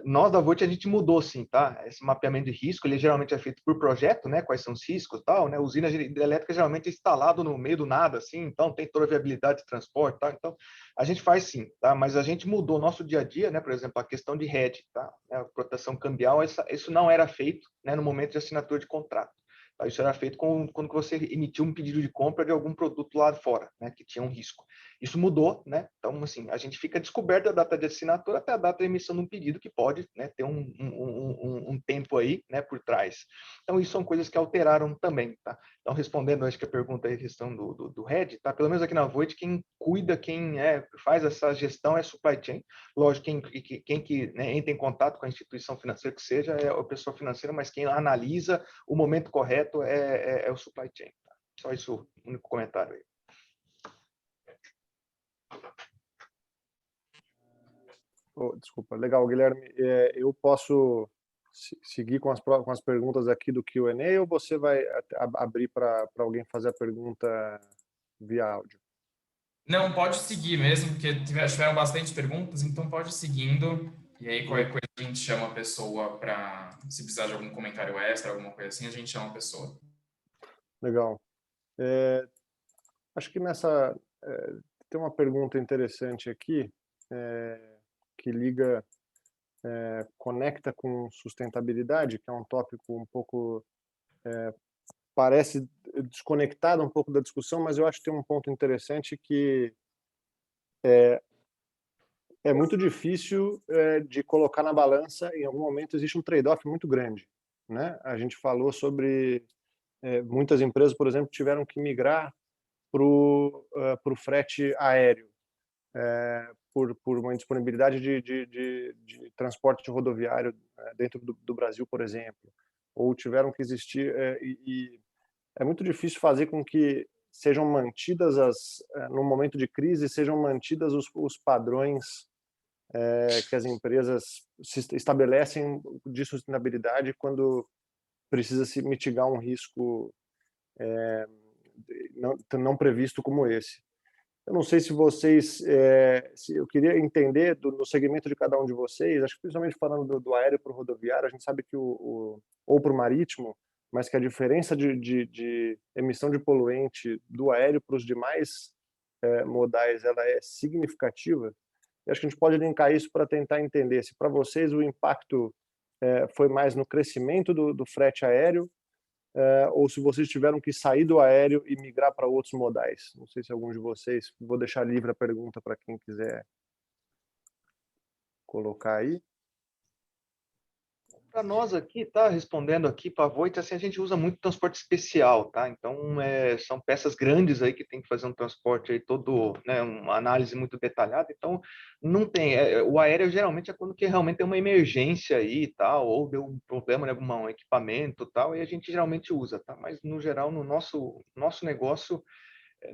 nós da Volt a gente mudou sim, tá? Esse mapeamento de risco, ele geralmente é feito por projeto, né? Quais são os riscos e tal, né? Usina hidrelétrica geralmente é instalado no meio do nada, assim, então tem toda a viabilidade de transporte, tá? Então, a gente faz sim, tá? Mas a gente mudou nosso dia a dia, né? Por exemplo, a questão de hedge, tá? A proteção cambial, isso não era feito, né? No momento de assinatura de contrato. Tá? Isso era feito quando você emitiu um pedido de compra de algum produto lá fora, né? Que tinha um risco. Isso mudou, né? Então, assim, a gente fica descoberto da data de assinatura até a data de emissão de um pedido, que pode, né, ter um tempo aí, né, por trás. Então, isso são coisas que alteraram também, tá? Então, respondendo, acho que a pergunta aí, a questão do RED, tá? Pelo menos aqui na Voit, quem cuida, faz essa gestão é supply chain. Lógico, quem né, entra em contato com a instituição financeira que seja é a pessoa financeira, mas quem analisa o momento correto é o supply chain. Tá? Só isso, o único comentário aí. Oh, desculpa, legal, Guilherme. Eu posso seguir com as perguntas aqui do Q&A ou você vai abrir para alguém fazer a pergunta via áudio? Não, pode seguir mesmo, porque tiveram bastante perguntas, então pode ir seguindo. E aí, qualquer coisa, a gente chama a pessoa para, se precisar de algum comentário extra, alguma coisa assim, a gente chama a pessoa. Legal. Acho que tem uma pergunta interessante aqui, que conecta com sustentabilidade, que é um tópico um pouco, parece desconectado um pouco da discussão, mas eu acho que tem um ponto interessante que é muito difícil de colocar na balança. Em algum momento existe um trade-off muito grande, né? A gente falou sobre muitas empresas, por exemplo, tiveram que migrar para o frete aéreo, por uma indisponibilidade de transporte rodoviário dentro do Brasil, por exemplo, ou tiveram que existir, e é muito difícil fazer com que sejam mantidas no momento de crise, sejam mantidas os padrões que as empresas se estabelecem de sustentabilidade quando precisa se mitigar um risco não previsto como esse. Eu não sei se vocês, eu queria entender no segmento de cada um de vocês, acho que principalmente falando do aéreo para o rodoviário, a gente sabe que ou para o marítimo, mas que a diferença de emissão de poluente do aéreo para os demais modais, ela é significativa. Eu acho que a gente pode linkar isso para tentar entender se para vocês o impacto foi mais no crescimento do frete aéreo, ou se vocês tiveram que sair do aéreo e migrar para outros modais. Não sei se algum de vocês, vou deixar livre a pergunta para quem quiser colocar aí. Para nós aqui, tá respondendo aqui para a Voit, assim, a gente usa muito transporte especial, tá? Então, são peças grandes aí que tem que fazer um transporte aí todo, né, uma análise muito detalhada. Então, não tem. O aéreo geralmente é quando que realmente tem uma emergência aí e tal, ou deu um problema em algum equipamento e tal, e a gente geralmente usa, tá? Mas, no geral, no nosso negócio,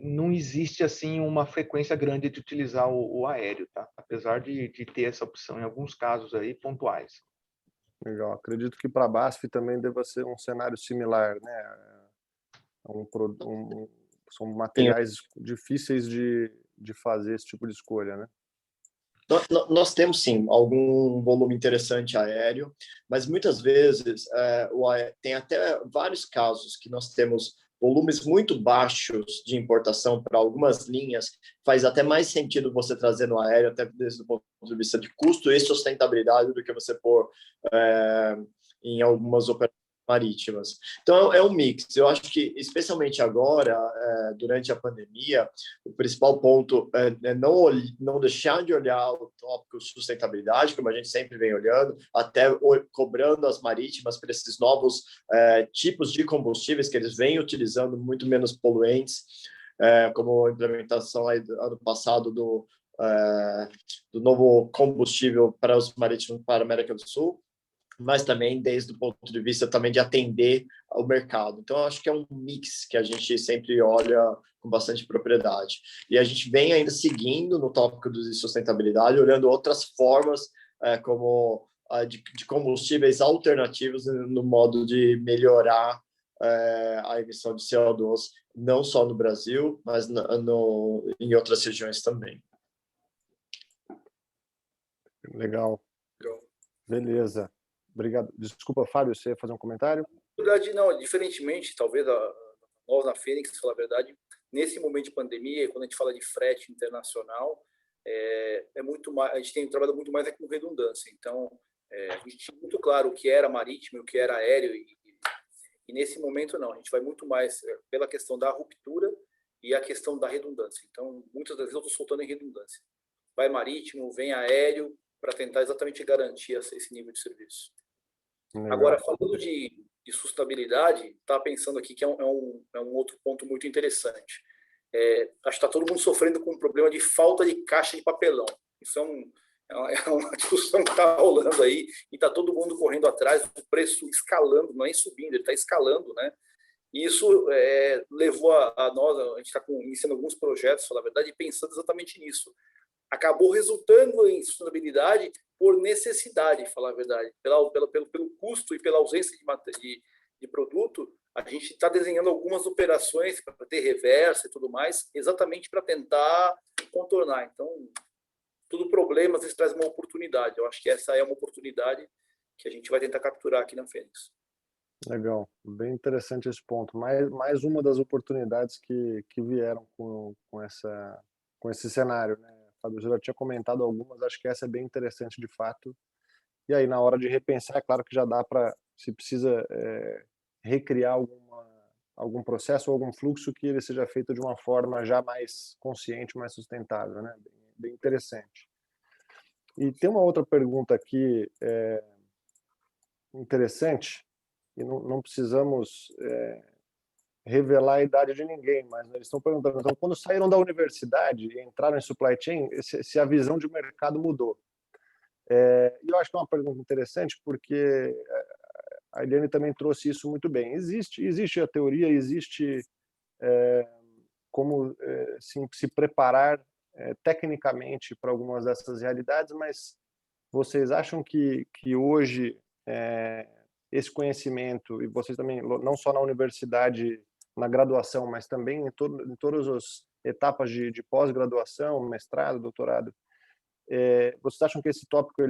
não existe, assim, uma frequência grande de utilizar o aéreo, tá? Apesar de ter essa opção em alguns casos aí pontuais. Legal. Acredito que para a BASF também deva ser um cenário similar, né? São materiais difíceis de fazer esse tipo de escolha, né? Nós temos, sim, algum volume interessante aéreo, mas muitas vezes tem até vários casos que nós temos volumes muito baixos de importação para algumas linhas. Faz até mais sentido você trazer no aéreo, até desde o ponto de vista de custo e sustentabilidade, do que você pôr em algumas operações marítimas. Então, é um mix. Eu acho que, especialmente agora, durante a pandemia, o principal ponto é não deixar de olhar o tópico sustentabilidade, como a gente sempre vem olhando, até cobrando as marítimas para esses novos tipos de combustíveis que eles vêm utilizando, muito menos poluentes, como a implementação aí do ano passado do novo combustível para os marítimos para a América do Sul, mas também desde o ponto de vista também de atender ao mercado. Então, eu acho que é um mix que a gente sempre olha com bastante propriedade. E a gente vem ainda seguindo no tópico de sustentabilidade, olhando outras formas, como de combustíveis alternativos no modo de melhorar a emissão de CO2, não só no Brasil, mas em outras regiões também. Legal. Beleza. Obrigado. Desculpa, Fábio, você ia fazer um comentário? Na verdade, não. Diferentemente, talvez, nós na Fênix, falar a verdade, nesse momento de pandemia, quando a gente fala de frete internacional, muito mais, a gente tem trabalhado muito mais com redundância. Então, a gente tinha muito claro o que era marítimo, o que era aéreo, e nesse momento não. A gente vai muito mais pela questão da ruptura e a questão da redundância. Então, muitas das vezes eu estou soltando em redundância. Vai marítimo, vem aéreo, para tentar exatamente garantir esse nível de serviço. Legal. Agora, falando de sustentabilidade, estava pensando aqui que é um outro ponto muito interessante. Acho que está todo mundo sofrendo com um problema de falta de caixa de papelão. Isso é uma discussão que está rolando aí e está todo mundo correndo atrás, o preço escalando, não é subindo, ele está escalando, né? E isso levou a nós, a gente está iniciando alguns projetos, falar a verdade, pensando exatamente nisso. Acabou resultando em sustentabilidade por necessidade, falar a verdade. Pelo custo e pela ausência de produto, a gente está desenhando algumas operações para ter reversa e tudo mais, exatamente para tentar contornar. Então, todo problema às vezes traz uma oportunidade. Eu acho que essa é uma oportunidade que a gente vai tentar capturar aqui na Fênix. Legal, bem interessante esse ponto. Mais uma das oportunidades que vieram com esse cenário, né? O Fábio já tinha comentado algumas, acho que essa é bem interessante de fato. E aí, na hora de repensar, é claro que já dá para, se precisa recriar algum processo ou algum fluxo que ele seja feito de uma forma já mais consciente, mais sustentável, né? Bem interessante. E tem uma outra pergunta aqui interessante, e não precisamos revelar a idade de ninguém, mas eles estão perguntando, então, quando saíram da universidade e entraram em supply chain, se a visão de mercado mudou. E eu acho que é uma pergunta interessante, porque a Eliane também trouxe isso muito bem. Existe a teoria, existe como se preparar tecnicamente para algumas dessas realidades, mas vocês acham que hoje esse conhecimento, e vocês também, não só na universidade, na graduação, mas também em todas as etapas de pós-graduação, mestrado, doutorado, vocês acham que esse tópico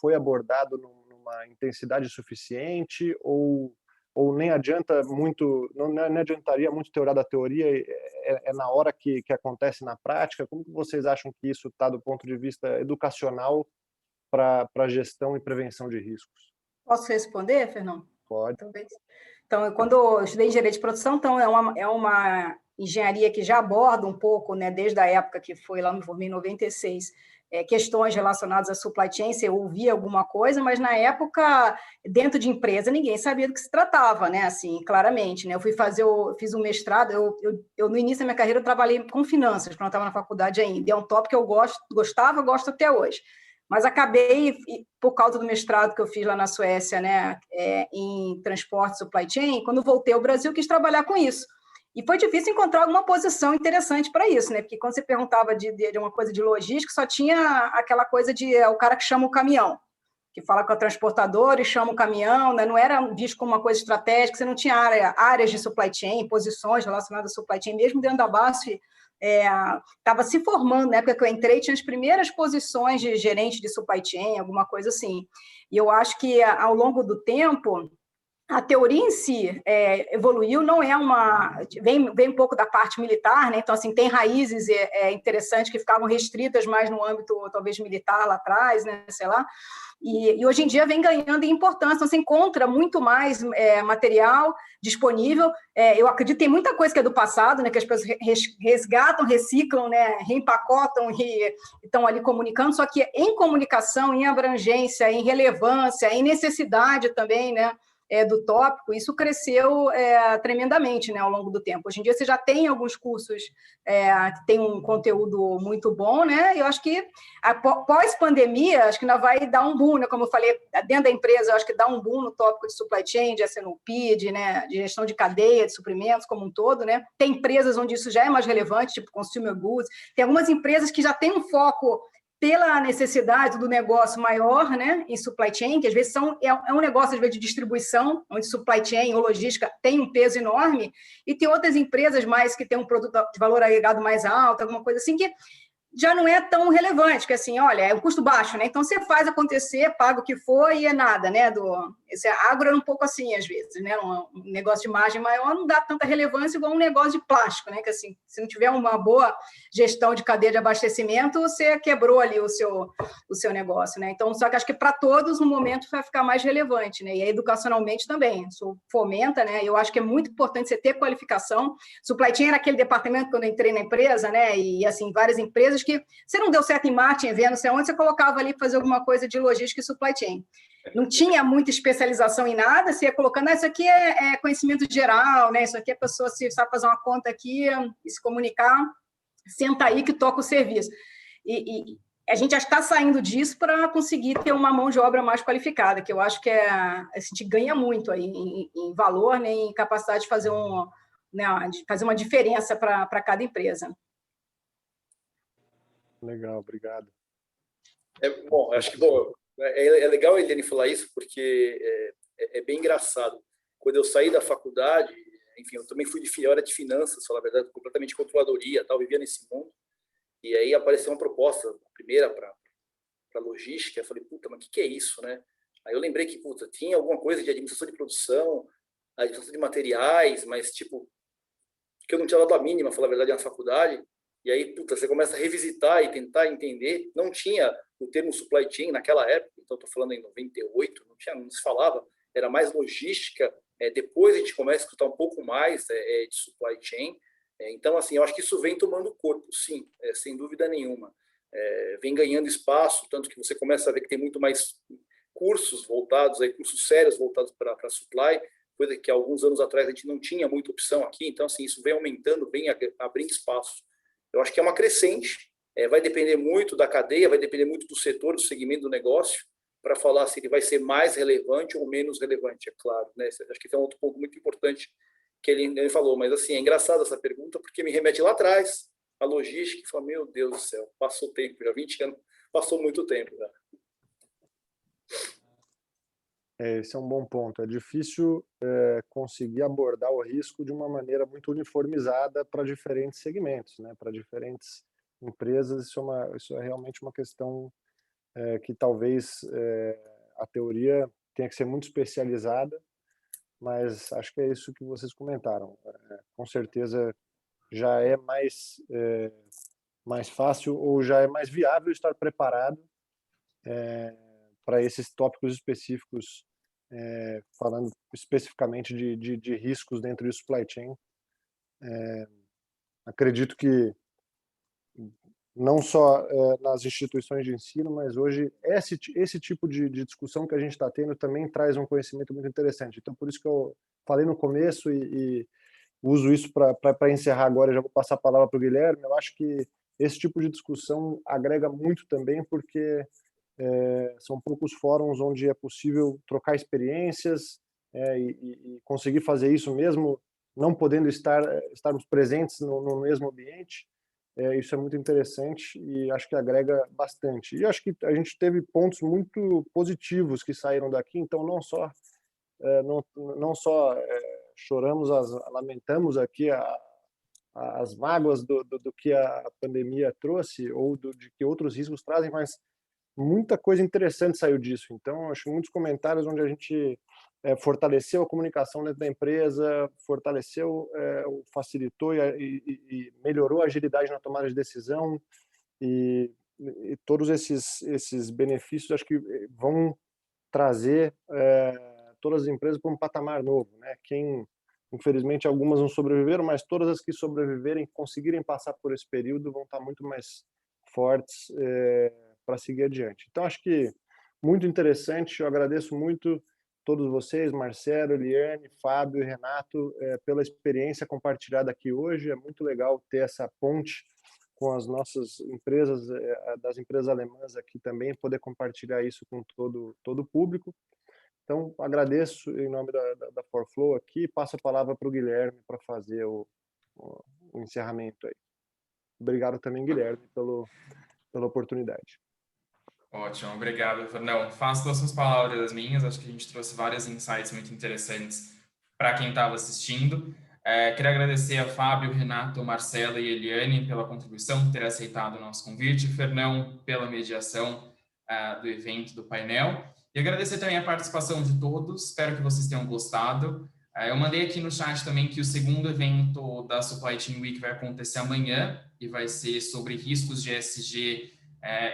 foi abordado numa intensidade suficiente ou nem adianta muito, não adiantaria muito teoria da teoria, na hora que acontece na prática? Como que vocês acham que isso está do ponto de vista educacional para gestão e prevenção de riscos? Posso responder, Fernando? Pode. Talvez. Então, quando eu estudei engenharia de produção, então é uma engenharia que já aborda um pouco, né, desde a época que foi lá, me formei em 96, questões relacionadas à supply chain, você ouvia alguma coisa, mas na época, dentro de empresa, ninguém sabia do que se tratava, né, assim, claramente, né, fiz um mestrado, eu no início da minha carreira eu trabalhei com finanças, quando eu estava na faculdade ainda, é um tópico que eu gosto até hoje. Mas acabei, por causa do mestrado que eu fiz lá na Suécia, né, em transporte e supply chain, quando voltei ao Brasil, quis trabalhar com isso. E foi difícil encontrar alguma posição interessante para isso, né? Porque quando você perguntava de uma coisa de logística, só tinha aquela coisa de o cara que chama o caminhão, que fala com a transportadora e chama o caminhão, né? Não era visto como uma coisa estratégica, você não tinha áreas de supply chain, posições relacionadas à supply chain, mesmo dentro da BASF, estava se formando, na época que eu entrei, tinha as primeiras posições de gerente de supply chain, alguma coisa assim. E eu acho que, ao longo do tempo, a teoria em si evoluiu, não é vem um pouco da parte militar, né? Então, assim, tem raízes interessantes que ficavam restritas mais no âmbito, talvez, militar lá atrás, né? Sei lá. E hoje em dia vem ganhando em importância, então você encontra muito mais material disponível. Eu acredito que tem muita coisa que é do passado, né, que as pessoas resgatam, reciclam, né, reempacotam e estão ali comunicando, só que em comunicação, em abrangência, em relevância, em necessidade também, né, do tópico, isso cresceu tremendamente, né, ao longo do tempo. Hoje em dia você já tem alguns cursos que tem um conteúdo muito bom, né? Eu acho que pós-pandemia, acho que ainda vai dar um boom, né? Como eu falei, dentro da empresa, eu acho que dá um boom no tópico de supply chain, de S&OP, de gestão de cadeia, de suprimentos como um todo, né? Tem empresas onde isso já é mais relevante, tipo consumer goods. Tem algumas empresas que já têm um foco pela necessidade do negócio maior, né, em supply chain, que às vezes é um negócio às vezes, de distribuição, onde supply chain ou logística tem um peso enorme, e tem outras empresas mais que têm um produto de valor agregado mais alto, alguma coisa assim, que já não é tão relevante, que assim, olha, é um custo baixo, né? Então você faz acontecer, paga o que for e é nada, né, esse agro é um pouco assim, às vezes, né? Um negócio de margem maior não dá tanta relevância igual um negócio de plástico, né? Que assim, se não tiver uma boa gestão de cadeia de abastecimento, você quebrou ali o seu negócio, né? Então, só que acho que para todos, no momento, vai ficar mais relevante, né? E aí, educacionalmente também, isso fomenta, né? Eu acho que é muito importante você ter qualificação. Supply chain era aquele departamento quando eu entrei na empresa, né? E assim, várias empresas que você não deu certo em marketing, vendo, não sei onde, você colocava ali fazer alguma coisa de logística e supply chain. Não tinha muita especialização em nada, você ia colocando, isso aqui é conhecimento geral, né? Isso aqui a pessoa se sabe fazer uma conta aqui e se comunicar, senta aí que toca o serviço. E a gente já está saindo disso para conseguir ter uma mão de obra mais qualificada, que eu acho que a gente ganha muito aí em valor, né, em capacidade de fazer, de fazer uma diferença para cada empresa. Legal, obrigado. Bom, acho que é legal a Eliane falar isso, porque é bem engraçado. Quando eu saí da faculdade, enfim, eu também eu era de finanças, falar a verdade, completamente controladoria, tal, vivia nesse mundo. E aí apareceu uma proposta, a primeira para logística. Eu falei, puta, mas o que é isso, né? Aí eu lembrei que, puta, tinha alguma coisa de administração de produção, administração de materiais, mas, tipo, que eu não tinha dado a mínima, falar a verdade, na faculdade. E aí, puta, você começa a revisitar e tentar entender. Não tinha o termo supply chain naquela época, então estou falando em 98, não se falava, era mais logística. Depois a gente começa a escutar um pouco mais de supply chain. Então, assim, eu acho que isso vem tomando corpo, sim, sem dúvida nenhuma. Vem ganhando espaço, tanto que você começa a ver que tem muito mais cursos voltados, cursos sérios voltados para supply, coisa que há alguns anos atrás a gente não tinha muita opção aqui. Então, assim, isso vem aumentando, vem abrindo espaço. Eu acho que é uma crescente, vai depender muito da cadeia, vai depender muito do setor, do segmento do negócio, para falar se ele vai ser mais relevante ou menos relevante, é claro, né? Acho que tem um outro ponto muito importante que ele falou, mas assim, é engraçado essa pergunta, porque me remete lá atrás, a logística, e fala, meu Deus do céu, passou tempo, já 20 anos, passou muito tempo. Já. Esse é um bom ponto. É difícil conseguir abordar o risco de uma maneira muito uniformizada para diferentes segmentos, né? Para diferentes empresas. Isso é realmente uma questão que talvez a teoria tenha que ser muito especializada, mas acho que é isso que vocês comentaram. Com certeza já é mais fácil ou já é mais viável estar preparado para esses tópicos específicos, falando especificamente de riscos dentro do supply chain. Acredito que não só nas instituições de ensino, mas hoje esse tipo de discussão que a gente está tendo também traz um conhecimento muito interessante. Então, por isso que eu falei no começo e uso isso para encerrar agora, já vou passar a palavra para o Guilherme. Eu acho que esse tipo de discussão agrega muito também, porque são poucos fóruns onde é possível trocar experiências e conseguir fazer isso mesmo não podendo estarmos presentes no mesmo ambiente. Isso é muito interessante e acho que agrega bastante. E acho que a gente teve pontos muito positivos que saíram daqui, então não só choramos, lamentamos aqui as mágoas do que a pandemia trouxe ou de que outros riscos trazem, mas muita coisa interessante saiu disso. Então, acho muitos comentários onde a gente fortaleceu a comunicação dentro da empresa, fortaleceu, facilitou e melhorou a agilidade na tomada de decisão e todos esses benefícios acho que vão trazer todas as empresas para um patamar novo, né? Infelizmente, algumas não sobreviveram, mas todas as que sobreviverem, conseguirem passar por esse período, vão estar muito mais fortes para seguir adiante. Então, acho que muito interessante. Eu agradeço muito todos vocês, Marcelo, Eliane, Fábio e Renato, pela experiência compartilhada aqui hoje. É muito legal ter essa ponte com as nossas empresas, das empresas alemãs aqui também, poder compartilhar isso com todo o público. Então, agradeço em nome da ForFlow aqui e passo a palavra para o Guilherme para fazer o encerramento aí. Obrigado também, Guilherme, pela oportunidade. Ótimo, obrigado, Fernão. Faço das suas palavras as minhas, acho que a gente trouxe vários insights muito interessantes para quem estava assistindo. Queria agradecer a Fábio, Renato, Marcela e Eliane pela contribuição, por ter aceitado o nosso convite, Fernão pela mediação do evento, do painel. E agradecer também a participação de todos, espero que vocês tenham gostado. Eu mandei aqui no chat também que o segundo evento da Supply Chain Week vai acontecer amanhã e vai ser sobre riscos de ESG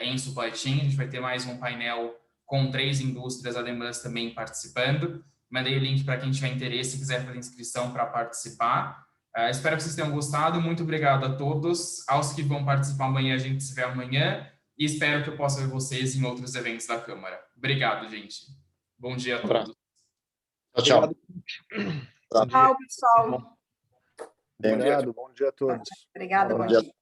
em supply chain. A gente vai ter mais um painel com 3 indústrias alemãs também participando. Mandei o link para quem tiver interesse e quiser fazer inscrição para participar. Espero que vocês tenham gostado. Muito obrigado a todos. Aos que vão participar amanhã, a gente se vê amanhã. E espero que eu possa ver vocês em outros eventos da Câmara. Obrigado, gente. Bom dia a todos. Tchau. Tchau, pessoal. Bom dia. Obrigado, bom dia a todos. Obrigada, Bom bom dia. dia.